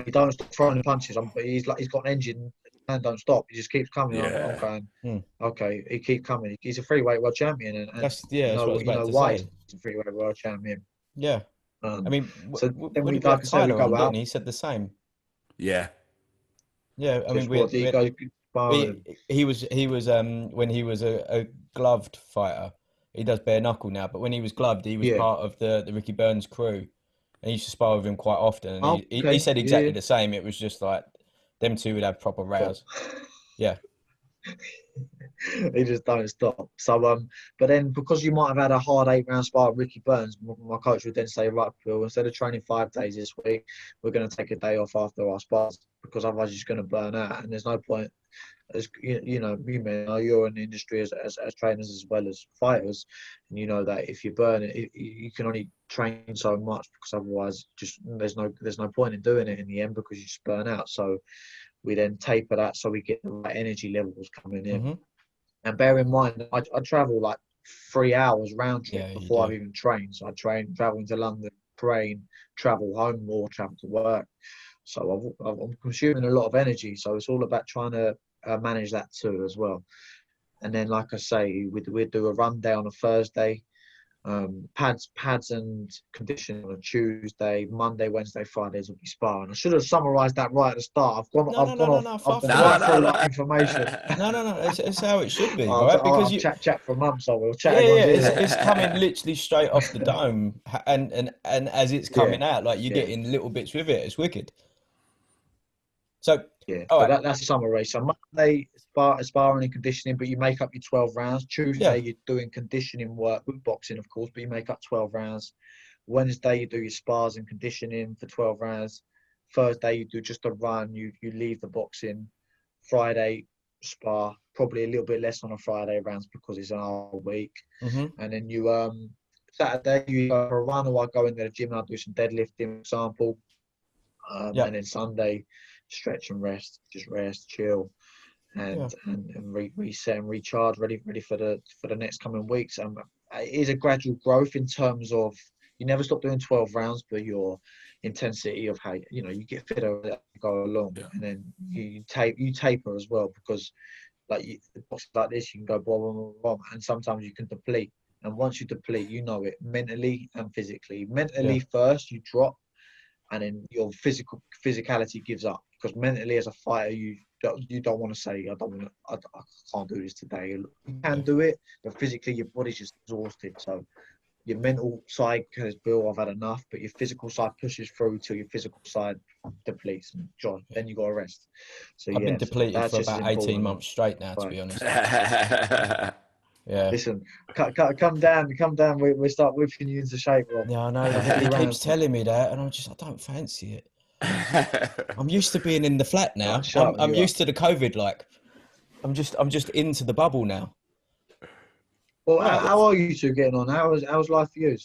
He don't stop throwing the punches. But he's got an engine and don't stop. He just keeps coming. Yeah. I'm going, okay, he keeps coming. He's a freeweight world champion, and That's what I was about to why say. he's a freeweight world champion. Yeah. I mean, so then when we did we have Tyler go on, out. didn't he? He said the same. Yeah. Yeah. I mean, he was when he was a gloved fighter. He does bare knuckle now, but when he was gloved, he was part of the Ricky Burns crew, and he used to spar with him quite often. And he said exactly the same. It was just like them two would have proper rows. Yeah. He just don't stop. So but then because you might have had a hard 8 round spar with Ricky Burns, my coach would then say, right, Phil, instead of training 5 days this week, we're going to take a day off after our spars because otherwise you're just going to burn out, and there's no point. As you know, you may know you're in the industry as trainers as well as fighters, and you know that if you burn it, you can only train so much because otherwise, just there's no point in doing it in the end because you just burn out. So we then taper that so we get the right energy levels coming in. Hmm. And bear in mind, I travel like 3 hours round trip Yeah, you before do. I've even trained. So I travel into London, train, travel home, or travel to work. So I'm consuming a lot of energy. So it's all about trying to manage that too as well. And then, like I say, we'd do a run day on a Thursday, pads and conditioning on a Tuesday, Monday, Wednesday, Fridays will be sparring. I should have summarised that right at the start. No, no, no, no, no. I've Far gone from No, right that. no, through no. like information. No, no, no. It's how it should be, right? Because I've you, chat for months, so we'll yeah, chat yeah. everyone's ears off. It's coming literally straight off the dome, and as it's Yeah, coming out, like you're yeah. getting little bits with it. It's wicked. So, Yeah, all but right, that's a summary. So Monday, sparring and conditioning, but you make up your 12 rounds. yeah. Tuesday, you're doing conditioning work with boxing, of course, but you make up 12 rounds. Wednesday, you do your spars and conditioning for 12 rounds. Thursday, you do just a run. You leave the boxing. Friday, spar. Probably a little bit less on a Friday rounds because it's an hour week. Hmm. And then you Saturday, you go for a run, or I go into the gym and I do some deadlifting, for example. Yeah, And then Sunday, stretch and rest, just rest, chill, yeah. and reset and recharge, ready for the next coming weeks. And it is a gradual growth in terms of you never stop doing 12 rounds, but your intensity of how you get fitter as you go along, Yeah. and then you taper as well because boxes like this, you can go blah blah blah blah, and sometimes you can deplete. And once you deplete, you know it mentally and physically. Yeah. Mentally first, you drop, and then your physicality gives up because mentally as a fighter you don't want to say I don't want to I can't do this today. You can do it, but physically your body's just exhausted. So your mental side says, Bill, I've had enough, but your physical side pushes through till your physical side depletes, and John, then you got to rest. So I've been yeah, so depleted that's for just as about 18 important. months straight now, to Right. be honest. Yeah. Listen, come down. We start whipping you into shape, Rob. Yeah, I know. A few He keeps rounds, telling me that, and I don't fancy it. I'm used to being in the flat right, now. sharpen I'm you up. used to the COVID. Like, I'm just into the bubble now. Well, No, how are you two getting on? How's life for you?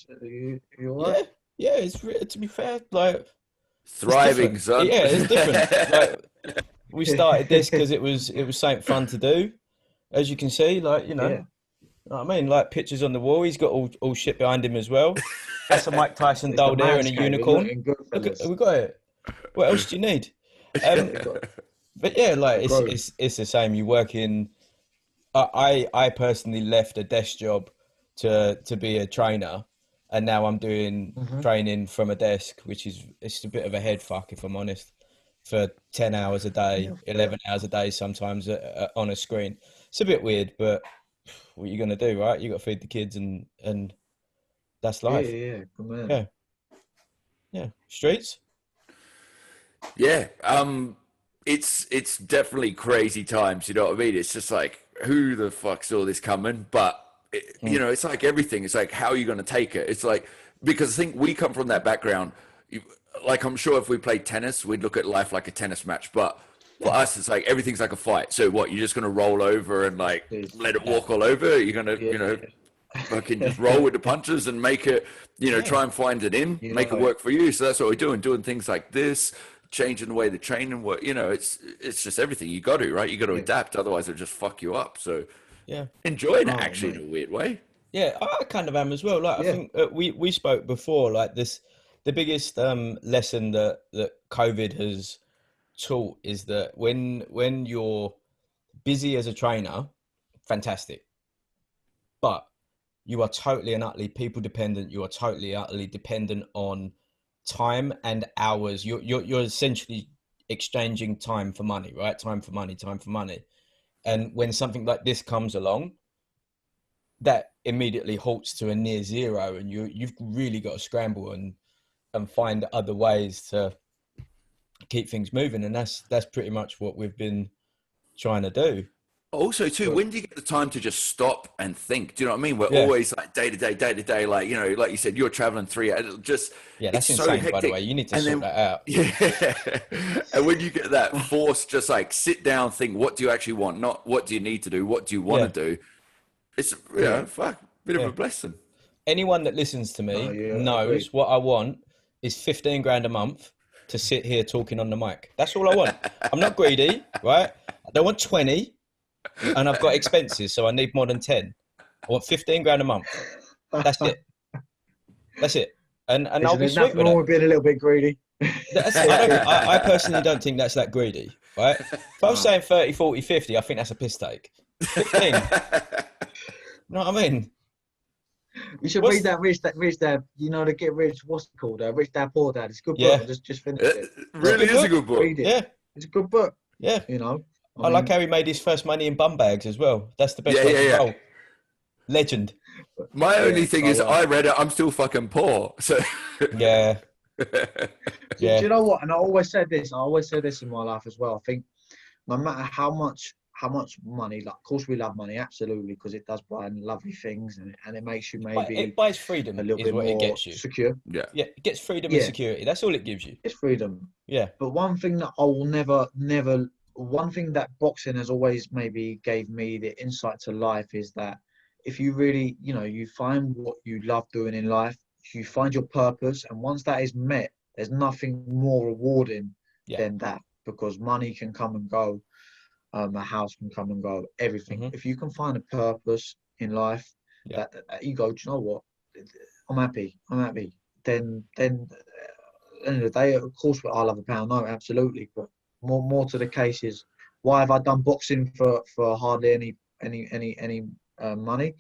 You all right? yeah, yeah. To be fair, like it's Thriving, different. son. Yeah, it's different. Like we started this because it was something fun to do, as you can see. Like Yeah. you know what I mean, like pictures on the wall. He's got all shit behind him as well. That's a Mike Tyson It's the doll there and a manscape. We're unicorn. looking good, Look at fellas. we got it. What else do you need? Um, Yeah, got but yeah, like the groove. it's the same. You work in. I personally left a desk job to be a trainer, and now I'm doing Hmm. training from a desk, which is it's a bit of a head fuck if I'm honest. For 10 hours a day, Yeah, 11 hours a day, sometimes on a screen. It's a bit weird, but what you gonna do, right? You got to feed the kids, and that's life. yeah. Good man. Yeah, yeah. Streets. Yeah, it's definitely crazy times. You know what I mean? It's just like who the fuck saw this coming? But Mm. it's like everything. It's like how are you going to take it? It's like because I think we come from that background. Like I'm sure if we played tennis, we'd look at life like a tennis match. But for Yeah, us, it's like everything's like a fight. So what? You're just going to roll over and like It's, let it yeah, walk all over? You're going to yeah. fucking just roll with the punches and make it, yeah, try and find it in, You make know it it. work for you. So that's what we're doing things like this, changing the way the training work. It's just everything. You got to, right? You got to Yeah. adapt, otherwise it'll just fuck you up. So yeah. enjoying it Oh, actually in mate. a weird way. Yeah, I kind of am as well. Like I Yeah. think we spoke before. Like this, the biggest lesson that COVID has taught is that when you're busy as a trainer, fantastic, but you are totally and utterly people dependent. You are totally utterly dependent on time and hours. You're essentially exchanging time for money, right? Time for money, time for money. And when something like this comes along, that immediately halts to a near zero, and you've really got to scramble and find other ways to keep things moving, and that's pretty much what we've been trying to do. Also, too, when do you get the time to just stop and think? Do you know what I mean? We're Yeah. always like day to day, like, you know, like you said, you're traveling 3 hours. Just, Yeah, it's that's so insane, by the way. hectic. You need to And sort then, that out. yeah. And when you get that force, just like sit down, think, what do you actually want? Not what do you need to do? What do you want Yeah, to do? It's, you Yeah. know, fuck, bit of yeah. a blessing. Anyone that listens to No, me yeah, knows agreed. what I want is 15 grand a month to sit here talking on the mic. That's all I want. I'm not greedy, right? I don't want 20 and I've got expenses, so I need more than 10. I want 15 grand a month. That's it. That's it. And I'll Listen, be there's sweet nothing with wrong that. with being a little bit greedy. I personally don't think that's that greedy, right? If I was No. saying 30, 40, 50, I think that's a piss take. 15. You know what I mean? You should read What's that Rich Dad. You know, the Get Rich. What's it called? Rich Dad Poor Dad. It's a good book. yeah. I just finished It it. It's a really good is a book. good book. Read it. Yeah. It's a good book. Yeah. You know, I like how he made his first money in bum bags as well. That's the best Yeah, way yeah, to yeah. roll. Legend. My only yeah. thing is, So, I read it. I'm still fucking poor. So, Yeah. do Yeah. you know what? And I always said this. I always said this in my life as well. I think no matter how much money, like, of course we love money, absolutely, because it does buy lovely things, and it makes you But maybe it buys a freedom little is bit what it more gets you. secure. yeah. Yeah. It gets freedom and Yeah, security. That's all it gives you. it's freedom. Yeah. But one thing that I will never, one thing that boxing has always maybe gave me the insight to life is that if you really, you know, you find what you love doing in life, you find your purpose, and once that is met, there's nothing more rewarding Yeah. than that, because money can come and go, a house can come and go, everything. hmm If you can find a purpose in life, Yeah. that you go, do you know what? I'm happy. I'm happy. Then at the end of the day, of course, I love a pound note, absolutely. But more to the case is, why have I done boxing for hardly any money?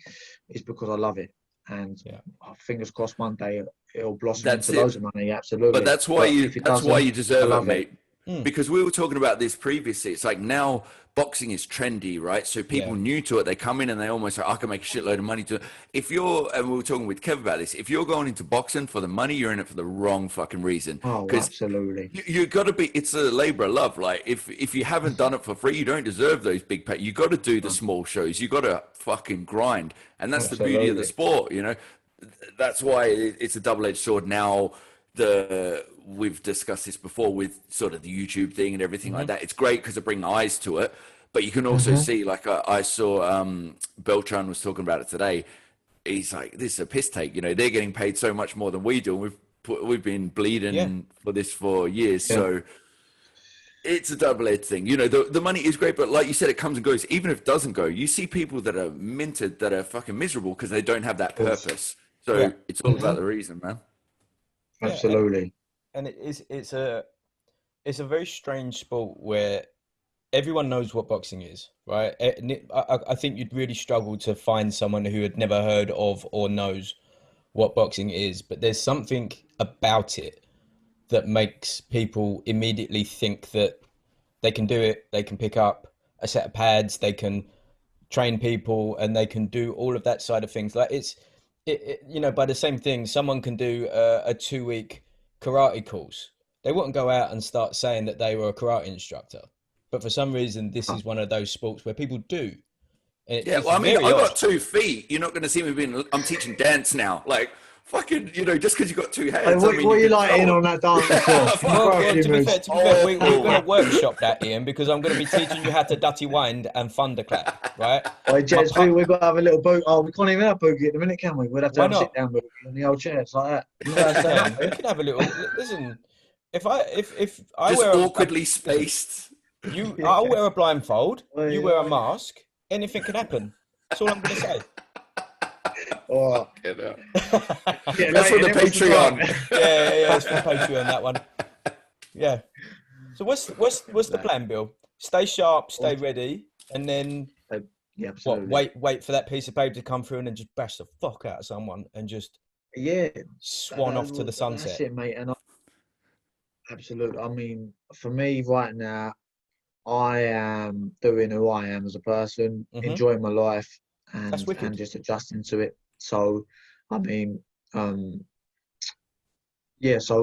Is because I love it, and Yeah. fingers crossed one day it'll blossom That's into it. loads of money, But absolutely. that's why But you if it that's why doesn't, you I deserve it, love it. mate. Mm. Because we were talking about this previously. It's like now boxing is trendy, right? So people Yeah. new to it, they come in and they almost like, I can make a shitload of money to it. If you're, and we were talking with Kev about this, if you're going into boxing for the money, you're in it for the wrong fucking reason. Oh, Because absolutely. you got to be, it's a labor of love. Like if you haven't done it for free, you don't deserve those big pay. You got to do the small shows. You got to fucking grind. And that's the beauty of the Absolutely. sport, you know? That's why it's a double-edged sword. Now we've discussed this before with sort of the YouTube thing and everything like that. It's great because it brings eyes to it, but you can also see, like I saw Beltran was talking about it today. He's like, this is a piss take, you know, they're getting paid so much more than we do, and we've been bleeding Yeah. for this for years. Yeah. So it's a double-edged thing, you know. The money is great, but like you said, it comes and goes. Even if it doesn't go, you see people that are minted that are fucking miserable because they don't have that purpose. So Yeah. it's all about the reason, man. Yeah. Absolutely. And it's a very strange sport where everyone knows what boxing is, right? I think you'd really struggle to find someone who had never heard of or knows what boxing is, but there's something about it that makes people immediately think that they can do it, they can pick up a set of pads, they can train people, and they can do all of that side of things. Like you know, by the same thing, someone can do a 2 week karate course. They wouldn't go out and start saying that they were a karate instructor, but for some reason, this is one of those sports where people do. And Yeah, it's well, I mean, very I odd. got 2 feet. You're not going to see me being. I'm teaching dance now. Like, fucking, you know, just because you got two Hey, hands, I what mean, are you you can like in throw on that dance it. floor? Well, to be fair, we're going to Oh. workshop that, Ian, because I'm going to be teaching you how to dutty wind and thunderclap, right? Hey, My Jez, pa- we've got to have a little boot. Oh, we can't even have boogie at the minute, can we? We'd have to Why have a not? sit-down boogie on the old chairs like that. You're not allowed to say Yeah, that, we mate. can have a little. Listen, if I Just wear awkwardly listen, spaced. I'll wear a blindfold. Oi, You wear a oi. mask. Anything can happen. That's all I'm going to say. Oh, You know. yeah, That's for mate, the and it was the Patreon. time. Yeah. It's for Patreon, that one. Yeah. So what's the plan, Bill? Stay sharp, stay ready, and then Yeah, what? absolutely. Wait for that piece of paper to come through, and then just bash the fuck out of someone and just Yeah, swan off to the that's sunset. it, mate. And absolutely. I mean, for me right now, I am doing who I am as a person, hmm enjoying my life, That's and wicked. just adjusting to it. So, I mean, um, yeah, so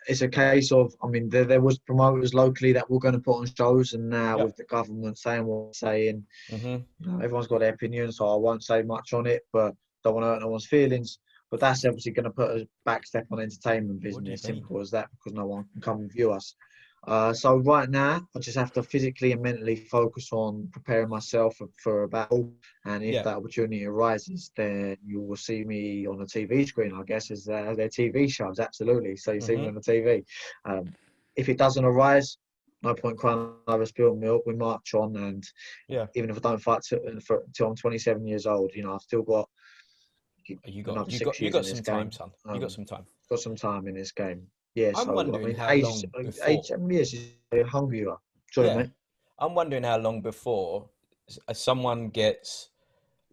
it's a case of, I mean, there was promoters locally that were going to put on shows, and now Yep. with the government saying what they're saying, Hmm. everyone's got their opinion, so I won't say much on it, but don't want to hurt no one's feelings. But that's obviously going to put a back step on entertainment What do you business. mean? Simple as that, because no one can come and view us. So right now, I just have to physically and mentally focus on preparing myself for a battle. And if Yeah. that opportunity arises, then you will see me on the TV screen, I guess, as their TV shows. Absolutely. So you see me Hmm. on the TV. If it doesn't arise, no point crying over spilled milk. We march on, and Yeah. even if I don't fight till I'm 27 years old, I've still got You got another you six got you years got in this some time, game. son. You got some time. Got some time in this game. Yeah, I'm so I wondering mean, how long age before. 7 years is how hungry you are. Sorry, Yeah, mate. I'm wondering how long before someone gets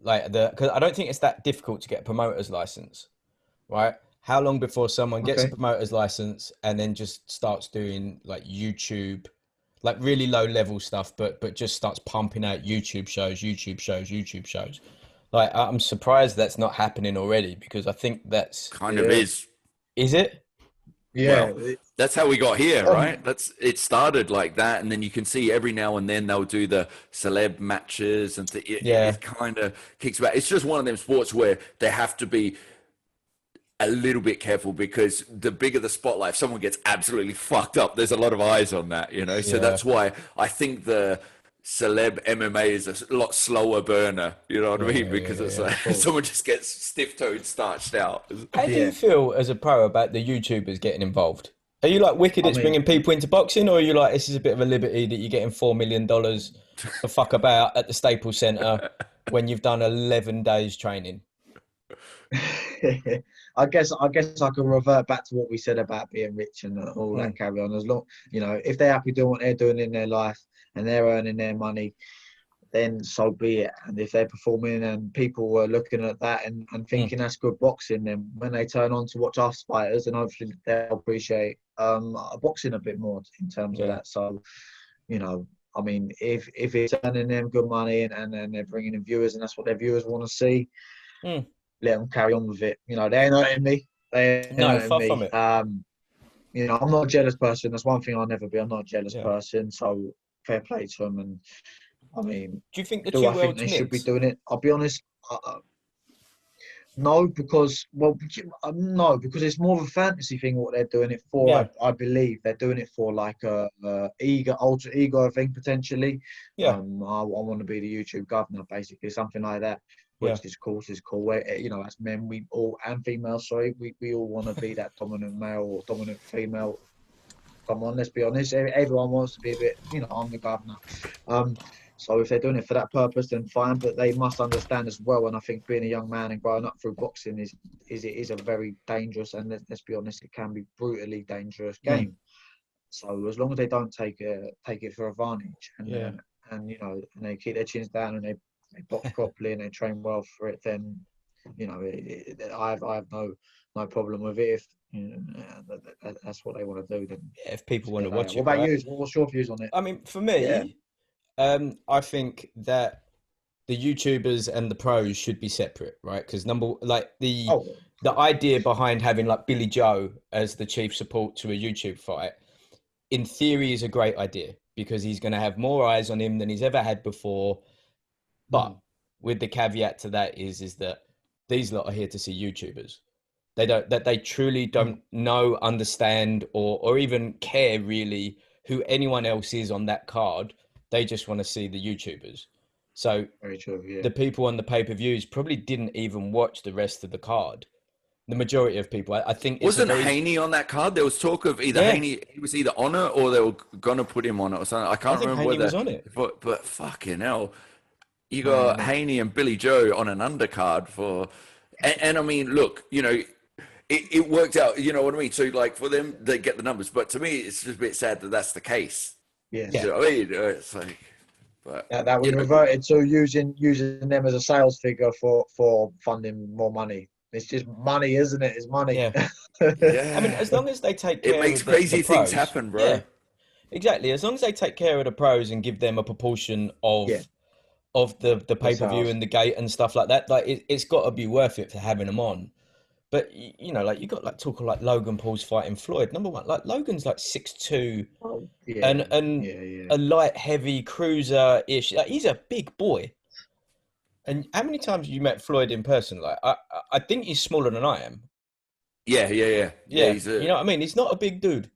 like because I don't think it's that difficult to get a promoter's license, right? How long before someone gets a Okay. promoter's license and then just starts doing like YouTube, like really low level stuff, but just starts pumping out YouTube shows, YouTube shows, YouTube shows. Like I'm surprised that's not happening already because I think that's Kind of Yeah. is it? Yeah. well, that's how we got here, Um, right? It started like that, and then you can see every now and then they'll do the celeb matches, and Yeah, it kind of kicks back. It's just one of them sports where they have to be a little bit careful because the bigger the spotlight, if someone gets absolutely fucked up, there's a lot of eyes on that, you know. So yeah, that's why I think the celeb MMA is a lot slower burner, you know what I yeah, mean? yeah, Because yeah, it's yeah. like of course. someone just gets stiff-toed, starched out. How do you Yeah. feel as a pro about the YouTubers getting involved? Are you like wicked I at mean, bringing people into boxing, or are you like this is a bit of a liberty that you're getting $4 million to fuck about at the Staples Centre when you've done 11 days training? I guess I can revert back to what we said about being rich and all Mm, that carry on. As long, if they're happy doing what they're doing in their life and they're earning their money, then so be it. And if they're performing and people were looking at that and mm, thinking that's good boxing, then when they turn on to watch us fighters, then hopefully they'll appreciate boxing a bit more in terms of yeah, that. So, you know, I mean, if it's earning them good money and they're bringing in viewers and that's what their viewers want to see, mm. let them carry on with it. They ain't hurting me. They ain't No, hurting far from me. it. I'm not a jealous person. That's one thing I'll never be. I'm not a jealous Yeah. person. So fair play to them. And I mean, Do you think the do two I think worlds they should be mix? doing it? I'll be honest. No, because no, because it's more of a fantasy thing. What they're doing it for, Yeah, I believe they're doing it for like a alter ego thing potentially. yeah, I want to be the YouTube governor, basically, something like that. yeah, Which is cool. Is cool. As men, we all and females, sorry, we all want to be that dominant male or dominant female. Come on, let's be honest. Everyone wants to be a bit. I'm the governor. Um, so if they're doing it for that purpose, then fine. But they must understand as well. And I think being a young man and growing up through boxing is a very dangerous and let's be honest, it can be brutally dangerous mm, game. So as long as they don't take it for advantage yeah. and they keep their chins down and they box properly and they train well for it, then I have no problem with it. If that's what they want to do, then Yeah, if people want to get that. watch What it, about right? you? What's your views on it? I mean, for Yeah. me, I think that the YouTubers and the pros should be separate, right? Because like Oh, the idea behind having like Billy Joe as the chief support to a YouTube fight, in theory, is a great idea because he's going to have more eyes on him than he's ever had before. But mm, with the caveat to that is that these lot are here to see YouTubers. They truly mm, don't know, understand, or even care really who anyone else is on that card. They just want to see the YouTubers. So very true. Yeah. the people on the pay-per-views probably didn't even watch the rest of the card. The majority of people, I think it's a Wasn't very, Haney on that card? There was talk of either yeah, Haney, he was either on it or they were gonna put him on it or something. I I can't think remember Haney was whether, on it. but fucking hell, you Man, got man. Haney and Billy Joe on an undercard and I mean, look, it worked out. You know what I mean? So like for them, they get the numbers, but to me, it's just a bit sad that that's the case. Yes. Yeah, You know what I mean? It's like, but That we reverted to using them as a sales figure for funding more money. It's just money, isn't it? It's money. yeah. I mean, yeah, as long as they take it care makes of the crazy things pros, happen, yeah, bro. exactly. As long as they take care of the pros and give them a proportion Yeah, of the the pay per view sales. and the gate and stuff like that, like it's got to be worth it for having them on. But you know, like you got like talking like Logan Paul's fighting Floyd. Number one, like Logan's like 6'2" Oh, and yeah. a light heavy cruiser-ish. Like, he's a big boy. And how many times have you met Floyd in person? Like I think he's smaller than I am. Yeah. Yeah, He's you know what I mean? He's not a big dude.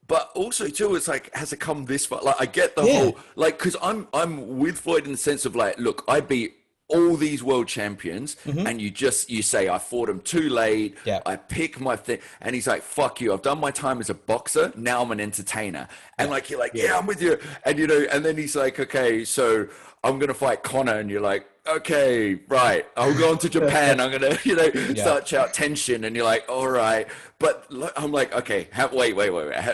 but also too, it's like, has it come this far? Like, I get the Yeah, whole, like, because I'm with Floyd in the sense of like, look, I beat all these world champions, hmm, and you say I fought him too late. yeah, I pick my thing, and he's like, fuck you. I've done my time as a boxer. Now I'm an entertainer, and yeah, like you're like, Yeah. yeah, I'm with you, and and then he's like, okay, so I'm gonna fight Connor, and you're like, okay, right, I'll go on to Japan. I'm gonna, yeah, start out tension, and you're like, all right. But I'm like, okay, wait.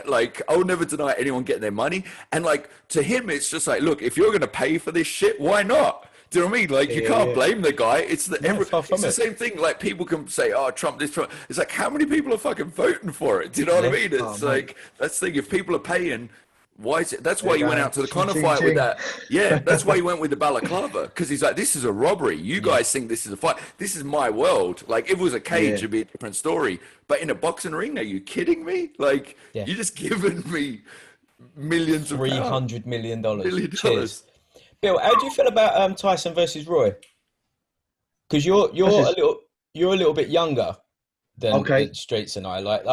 Like, I'll never deny anyone getting their money. And like, to him, it's just like, look, if you're going to pay for this shit, why not? Do you know what I mean? Like, you can't Yeah. blame the guy. It's no, far it's from the it. same thing. Like, people can say, oh, Trump, this, Trump. It's like, how many people are fucking voting for it? Do you know what I Yeah, mean? Oh, It's mate. like, that's the thing. If people are paying, why is it? That's why They're he went going, out to the ching, Connor ching, fight with ching. that. Yeah, that's why he went with the balaclava, because he's like, this is a robbery. You yeah, guys think this is a fight. This is my world. Like, if it was a cage, Yeah. it'd be a different story. But in a boxing ring, are you kidding me? Like, yeah. you're just giving me millions of Three pounds, hundred million dollars. million Cheers, dollars. Bill. How do you feel about Tyson versus Roy? Because This is you're a little bit younger okay. than Streets and I. Like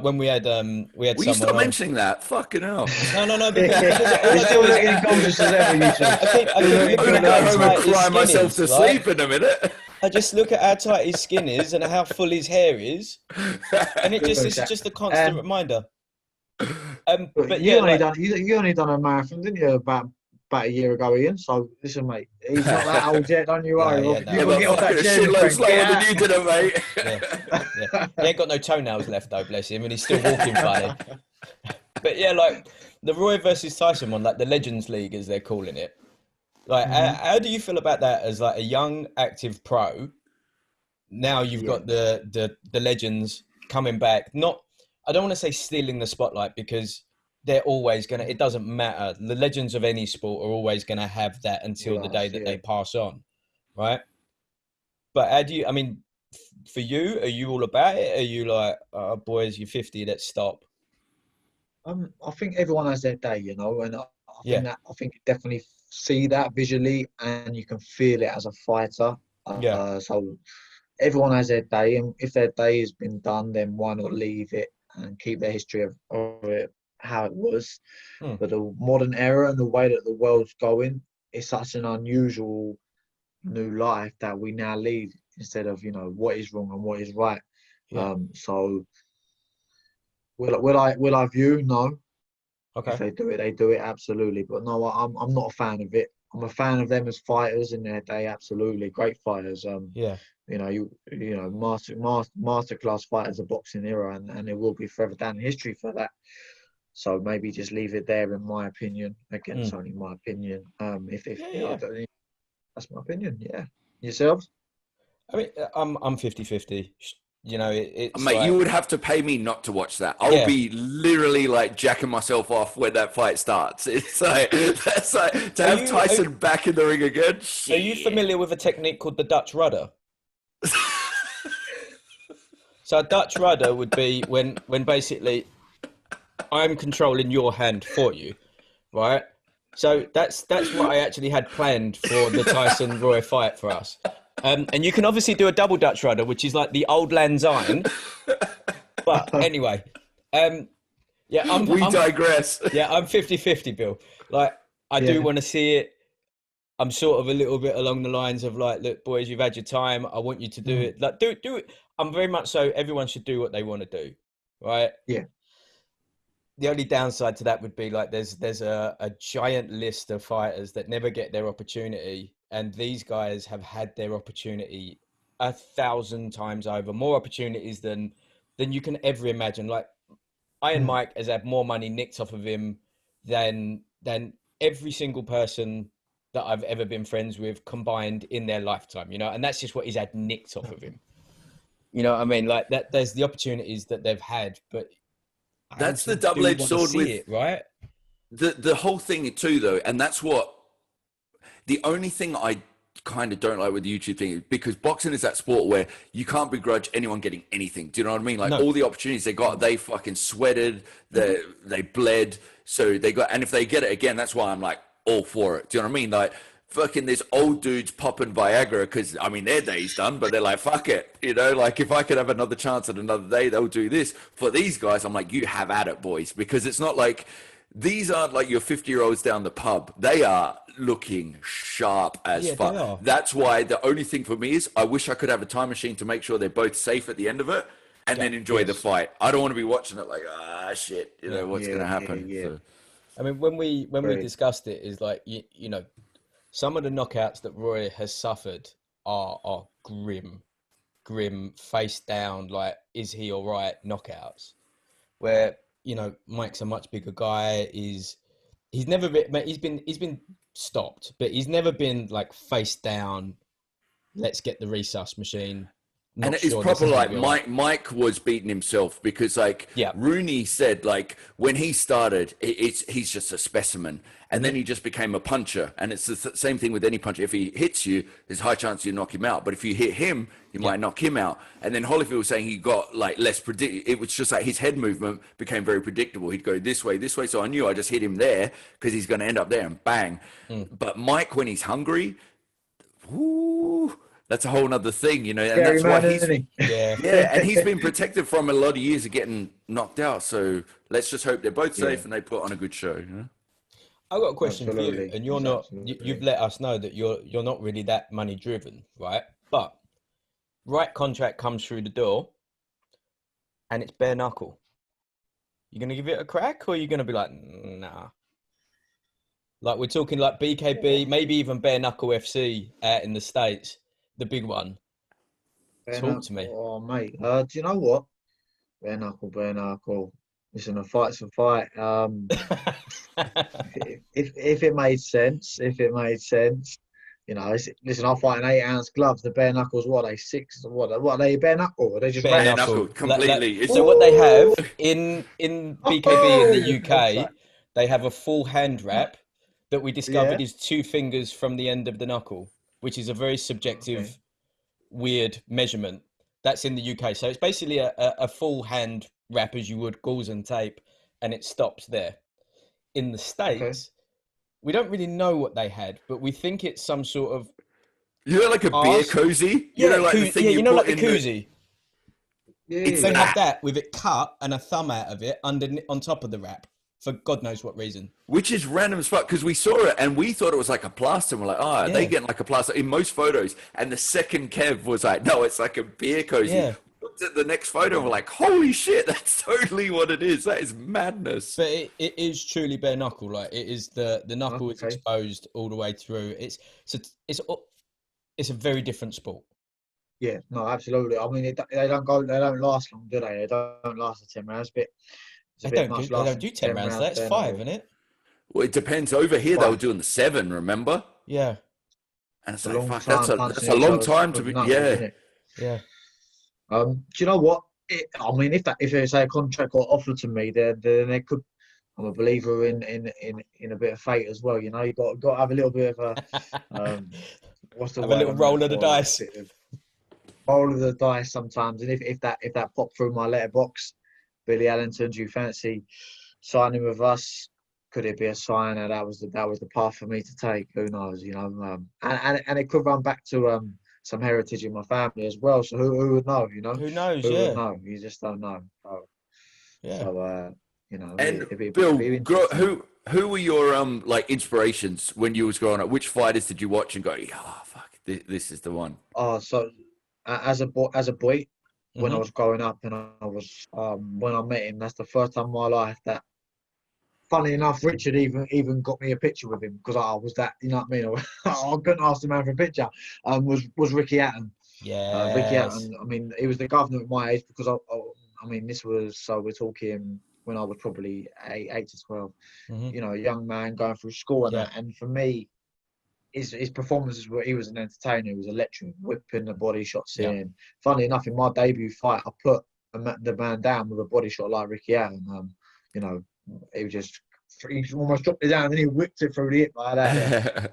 when we had Will you someone stop on. mentioning that? Fucking hell. No, because all You're I do still is looking conscious as ever, you two. I Still keep looking I'm looking gonna at go how good as home and ever. tight his cry skin myself is, to right? sleep in a minute. I just look at how tight his skin is and how full his hair is, and this Good is chat. just a constant reminder. But But yeah, like you only done a marathon, didn't you, about a year ago, Ian? So listen, mate, he's not that old yet. Don't you no, worry. yeah, Well, no, you Yeah, got to but get off fucking that a chair, my shitload friend. slower than Get you did it, yeah, out. yeah. He ain't got no toenails left though, bless him, and he's still walking funny. But yeah, like the Roy versus Tyson one, like the Legends League as they're calling it. Like, Mhm. how do you feel about that as like a young active pro? Now you've Yeah. got the legends coming back. Not, I don't want to say stealing the spotlight because they're always gonna. It doesn't matter. The legends of any sport are always gonna have that until the Well, day that yeah. they pass on, right? But how do you? I mean, for you, are you all about it? Are you like, oh, boys, you're 50, let's stop? I think everyone has their day, and Yeah, I think you definitely see that visually, and you can feel it as a fighter. yeah, So everyone has their day, and if their day has been done, then why not leave it and keep the history of it how it was. hmm, But the modern era and the way that the world's going is such an unusual new life that we now lead instead of what is wrong and what is right. yeah. So will I view? No. If Okay, they do it, they do it absolutely. But no, I'm not a fan of it. I'm a fan of them as fighters in their day, absolutely great fighters. yeah. Masterclass fighters of boxing era, and it will be forever down in history for that. So maybe just leave it there, in my opinion. Again, it's Hmm. only my opinion. If Yeah, I yeah. don't, that's my opinion. Yeah, yourselves. I mean, I'm 50-50. You know, it's Mate, you like, would have to pay me not to watch that. I'll yeah. be literally like jacking myself off when that fight starts. It's like, that's like, to Are have you Tyson back in the ring again. are you Shit. familiar with a technique called the Dutch rudder? So a Dutch rudder would be when basically I'm controlling your hand for you, right? So that's what I actually had planned for the Tyson Roy fight for us. And you can obviously do a double Dutch rudder, which is like the old Lang Syne. But anyway, yeah, We digress. yeah, I'm 50-50, Bill. Like I do Yeah. want to see it. I'm sort of a little bit along the lines of like, look, boys, you've had your time. I want you to do Mm. it. Like, do it. I'm very much so. Everyone should do what they want to do, right? Yeah. The only downside to that would be like there's a giant list of fighters that never get their opportunity, and these guys have had their opportunity 1,000 times over, more opportunities than you can ever imagine. Like Iron Mm. Mike has had more money nicked off of him than every single person that I've ever been friends with combined in their lifetime, and that's just what he's had nicked off of him. You know what I mean? Like that, there's the opportunities that they've had, but I That's the also do double-edged want to sword see with it, right? the whole thing too, though. And that's what the only thing I kind of don't like with the YouTube thing, because boxing is that sport where you can't begrudge anyone getting anything. Do you know what I mean? Like No. all the opportunities they got, they fucking sweated, they bled, so they got. And if they get it again, that's why I'm like all for it. Do you know what I mean? Like fucking there's old dudes popping Viagra because I mean their day's done, but they're like fuck it, you know. Like if I could have another chance at another day, they'll do this. For these guys, I'm like, you have at it, boys, because it's not like. These aren't like your 50-year-olds down the pub. They are looking sharp as fuck. They are. That's why the only thing for me is I wish I could have a time machine to make sure they're both safe at the end of it and then enjoy the fight. I don't want to be watching it like, shit, you know, what's going to happen. So. I mean, when we discussed it, is like, you know, some of the knockouts that Roy has suffered are grim, face down, like, is he all right knockouts, where, you know, Mike's a much bigger guy. He's never been stopped, but he's never been like face down. Let's get the resus machine. And it's proper like Mike was beating himself because like Rooney said, like when he started, he's just a specimen. And then he just became a puncher. And it's the same thing with any puncher. If he hits you, there's a high chance you knock him out. But if you hit him, you might knock him out. And then Holyfield was saying he got like less it was just like his head movement became very predictable. He'd go this way. So I knew I just hit him there because he's going to end up there and bang. But Mike, when he's hungry, whoo, that's a whole nother thing, you know, and that's why and he's been protected from a lot of years of getting knocked out. So let's just hope they're both safe and they put on a good show. You know? I've got a question for you, and you're not. You've let us know that you're not really that money driven, right? But right contract comes through the door, and it's bare knuckle. You gonna give it a crack, or are you gonna be like, nah? Like we're talking like BKB, maybe even bare knuckle FC out in the States. The big one. Talk to me. Oh, mate. Do you know what? Bare knuckle. Listen, a fight's a fight. If it made sense, you know. Listen, I'll fight an 8-ounce gloves. The bare knuckles, what are they? 6? What are they? Bare knuckle? Are they just bare knuckle? Completely. So what they have in BKB in the UK, they have a full hand wrap that we discovered is 2 fingers from the end of the knuckle, which is a very subjective, weird measurement. That's in the UK. So it's basically a full hand wrap as you would gauze and tape, and it stops there. In the States, we don't really know what they had, but we think it's some sort of... You know, like a beer cozy? You know, like the thing you know, like the koozie. They have that with it cut and a thumb out of it on top of the wrap. For God knows what reason. Which is random as fuck, because we saw it and we thought it was like a plaster. And we're like, are they getting like a plaster in most photos? And the second Kev was like, no, it's like a beer cozy. Yeah. Looked at the next photo and we're like, holy shit, that's totally what it is. That is madness. But it is truly bare knuckle. Like it is the knuckle is exposed all the way through. It's a very different sport. Yeah, no, absolutely. I mean, they don't last long, do they? They don't last the 10 rounds, but. They don't do 10 rounds. That's 5, isn't it? Well, it depends. Over here, they were doing the 7. Remember? Yeah. And it's like, fuck, that's a long time to be. Yeah. Do you know what? I mean, if there's a contract got offered to me, then they could. I'm a believer in a bit of fate as well. You know, you got to have a little bit of a what's the word? A little roll of the dice. Roll of the dice sometimes, and if that popped through my letterbox. Billy Allington, do you fancy signing with us? Could it be a sign that was the path for me to take? Who knows, you know? And it could run back to some heritage in my family as well. So who would know, you know? Who knows? Who would know? You just don't know. So you know. And Bill, who were your like inspirations when you was growing up? Which fighters did you watch and go, oh fuck, this is the one? Oh, so as a boy. When I was growing up and I was when I met him, that's the first time in my life that, funny enough, Richard even got me a picture with him because I was that, you know what I mean? I couldn't ask the man for a picture. Was Ricky Hatton. Yeah. Ricky Hatton. I mean, he was the governor at my age because I mean, this was, so we're talking when I was probably 8 to 12. You know, a young man going through school and that. And for me, his performances were, he was an entertainer. He was electric, whipping the body shots in. Funny enough, in my debut fight, I put the man down with a body shot like Ricky Allen. You know, he was just he almost dropped it down and then he whipped it through the hip like that.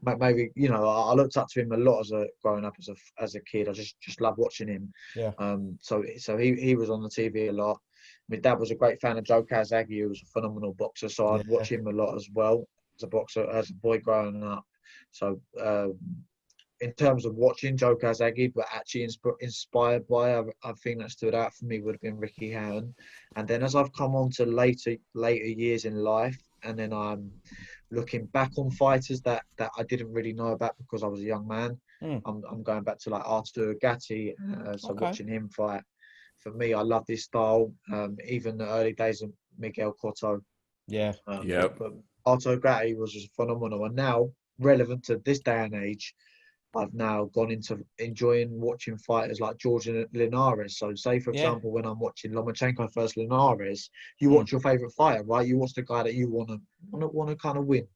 Maybe, you know, I looked up to him a lot growing up as a kid. I just loved watching him. Yeah. So he was on the TV a lot. My dad was a great fan of Joe Calzaghe, who was a phenomenal boxer, so I'd watch him a lot as well as a boxer, as a boy growing up. So in terms of watching Joe Calzaghe, but actually inspired by, I think that stood out for me would have been Ricky Hatton. And then as I've come on to later years in life, and then I'm looking back on fighters that I didn't really know about because I was a young man. I'm going back to like Artur Gatti, so watching him fight. For me, I love this style. Even the early days of Miguel Cotto. Yeah. But Artur Gatti was just phenomenal, and now relevant to this day and age. I've now gone into enjoying watching fighters like George Linares. So, say for example, when I'm watching Lomachenko versus Linares, you watch your favorite fighter, right? You watch the guy that you want to kind of win.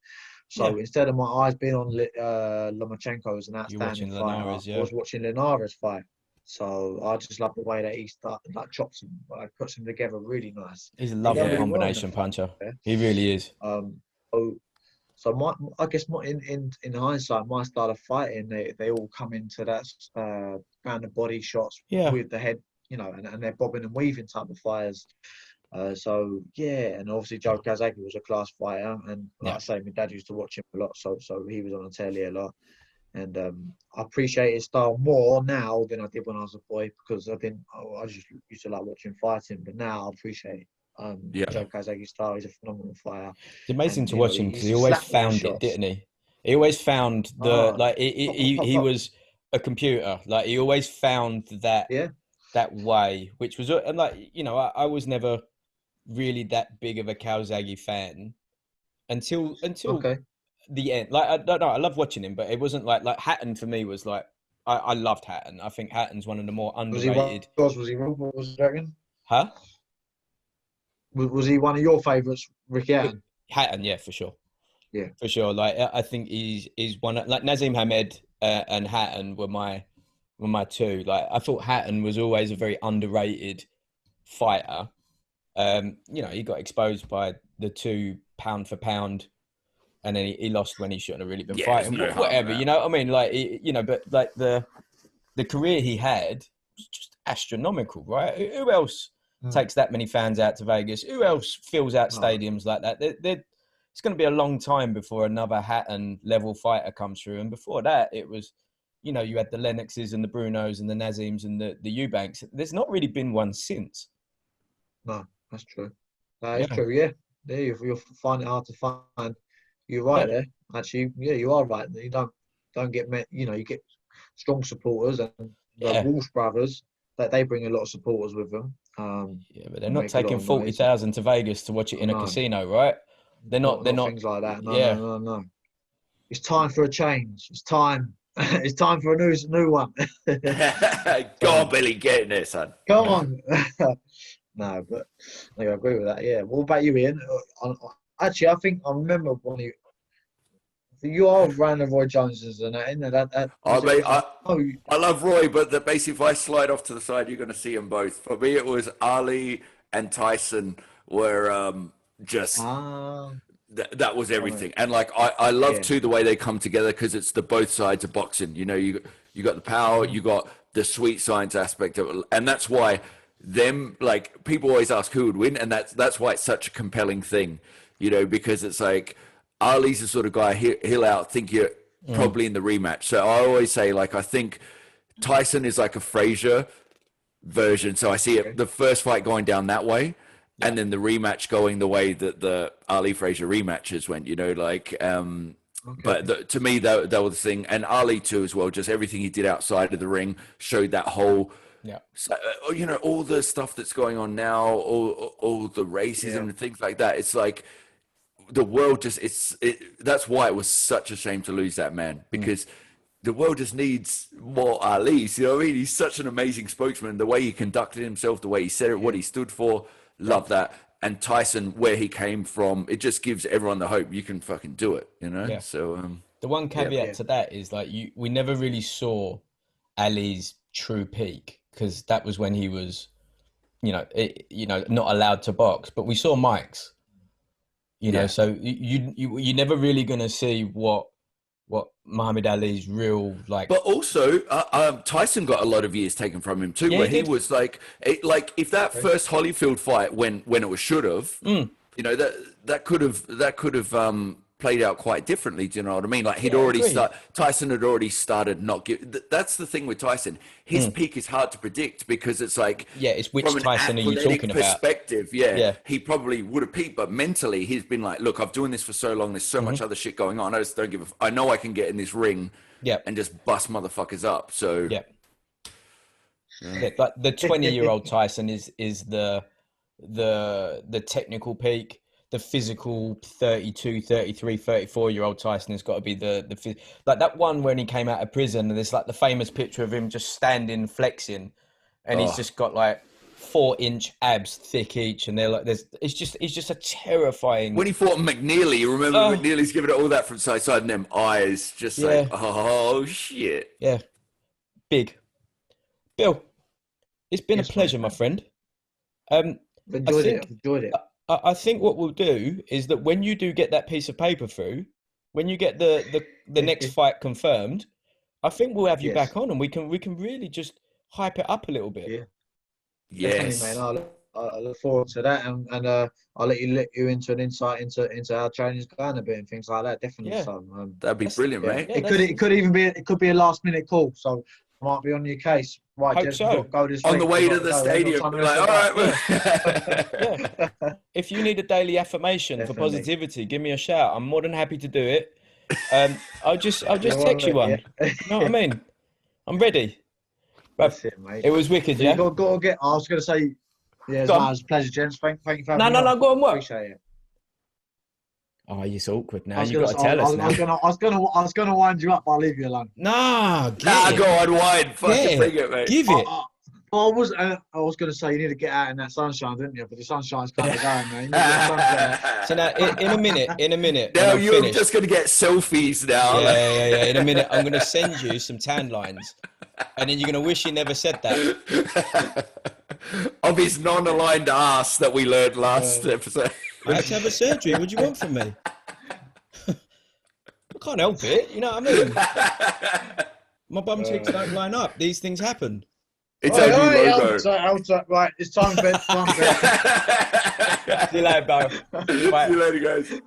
So instead of my eyes being on Lomachenko as an outstanding fighter, I was watching Linares fight. So I just love the way that he chops him, puts them together really nice. He's a lovely combination puncher. He really is. So I guess in hindsight, my style of fighting, they all come into that round the body shots with the head, you know, and they're bobbing and weaving type of fighters. And obviously Joe Calzaghe was a class fighter, and like I say, my dad used to watch him a lot, so he was on the telly a lot, and I appreciate his style more now than I did when I was a boy, because I just used to like watching fighting, but now I appreciate Joe Calzaghe's style. He's a phenomenal fighter. It's amazing to watch him because he always found it, didn't he? He always found he was a computer. Like he always found that way, which was, and like, you know, I was never really that big of a Calzaghe fan until the end. Like I don't know, I love watching him, but it wasn't like Hatton for me was like I loved Hatton. I think Hatton's one of the more underrated. Was he wrong? What was he dragon? Huh? Was he one of your favourites, Ricky Hatton? Hatton, yeah, for sure. Yeah, for sure. Like I think he's one of, like Nazim Hamed and Hatton were my two. Like I thought Hatton was always a very underrated fighter. You know, he got exposed by the 2 pound for pound, and then he lost when he shouldn't have really been fighting. Whatever, you know what I mean? Like you know, but like the career he had was just astronomical, right? Who else takes that many fans out to Vegas? Who else fills out stadiums like that? It's going to be a long time before another Hatton level fighter comes through. And before that, it was, you know, you had the Lennoxes and the Brunos and the Nazims and the Eubanks. There's not really been one since. No, that's true. That is true, yeah. You'll find it hard to find. You're right there. Actually, yeah, you are right. You don't get, you know, you get strong supporters, and the Walsh brothers, that they bring a lot of supporters with them. But they're not taking 40,000 to Vegas to watch it in a casino, right? They're not things like that. No. It's time for a change. It's time. It's time for a new one. Go on, Billy, get in there, son. Come on. No, but I agree with that. Yeah. What about you, Ian? Actually, I think I remember one of you. You are around the Roy Joneses and that, isn't it? I love Roy, but basically, if I slide off to the side, you're going to see them both. For me, it was Ali and Tyson were just that was everything. And like I love too the way they come together, because it's the both sides of boxing. You know, you got the power, you got the sweet science aspect of it, and that's why them, like, people always ask who would win, and that's why it's such a compelling thing. You know, because it's like, Ali's the sort of guy, he'll outthink you probably in the rematch. So I always say, like, I think Tyson is like a Frazier version. So I see it, the first fight going down that way, and then the rematch going the way that the Ali Frazier rematches went, you know, like, but to me, that was the thing. And Ali too, as well, just everything he did outside of the ring showed that whole, you know, all the stuff that's going on now, all the racism and things like that. It's like, the world just, that's why it was such a shame to lose that man, because the world just needs more Ali's, you know what I mean? He's such an amazing spokesman, the way he conducted himself, the way he said it, what he stood for, love that. And Tyson, where he came from, it just gives everyone the hope you can fucking do it, you know? So the one caveat to that is, like, we never really saw Ali's true peak, because that was when he was, you know, not allowed to box, but we saw Mike's. You know, Yeah. so you're never really going to see what Muhammad Ali's real like. But also, Tyson got a lot of years taken from him too, Yeah, where he he did. was like if that first Holyfield fight when it was should have, you know, that could have played out quite differently. Do you know what I mean? Like Yeah, I agree. Tyson had already started not give. That's the thing with Tyson. His peak is hard to predict because it's like, Yeah, it's which from an Tyson are you athletic talking about? perspective, Yeah. he probably would have peaked, but mentally he's been like, look, I've doing this for so long. There's so much other shit going on. I just don't give a. I know I can get in this ring Yeah. and just bust motherfuckers up. So Yeah. Yeah, but the 20-year-old Tyson is the technical peak. The physical 32, 33, 34-year-old Tyson has got to be like that one when he came out of prison, and there's like the famous picture of him just standing flexing, and he's just got like 4-inch abs thick each, and they're like it's just a terrifying. when he fought McNeely, you remember McNeely's giving it all that from side to side, and them eyes just like, oh shit. Yeah. Big. Bill, it's been a Yes, pleasure, mate. my friend. Enjoyed it. I think what we'll do is that when you do get that piece of paper through, when you get the next fight confirmed, I think we'll have you Yes. back on, and we can really just hype it up a little bit. Yeah. Yes. Definitely, mate. I look forward to that, and I'll let you into an insight into how training's going a bit and things like that. Definitely. Yeah. So That'd be brilliant, yeah. mate. Yeah, It could even be a last minute call. So I might be on your case. Right, Hope Jess, so. we've got to go this On week. the way We've to got the go. We ain't got stadium, time to be like, mess all right. about. Yeah. If you need a daily affirmation for Definitely. positivity, give me a shout. I'm more than happy to do it. I'll just text you one. Yeah. You know what I mean? I'm ready. But That's it, mate. it was wicked, So yeah. you got to get. I was going to say, yeah, Go on. it was a pleasure, gents. Thank you for No, having me on. go on, what? Appreciate it. Oh, it's awkward now. I was You got to gonna- tell us now. I was gonna wind you up. But I'll leave you alone. Nah, Nah, go on, wide. Fucking bring it, mate. Give it. I was going to say you need to get out in that sunshine, didn't you? But the sunshine's kind of going, man. You need to get sunshine. So now, in a minute, Now when I'm you're finished, just going to get selfies now. yeah. In a minute, I'm going to send you some tan lines, and then you're going to wish you never said that. Of his non-aligned ass that we learned last episode. I had to have a surgery. What do you want from me? I can't help it. You know what I mean? My bum cheeks don't line up. These things happen. It's our new logo. Right, it's time for bed. See you later, bro. Bye. See you later, guys.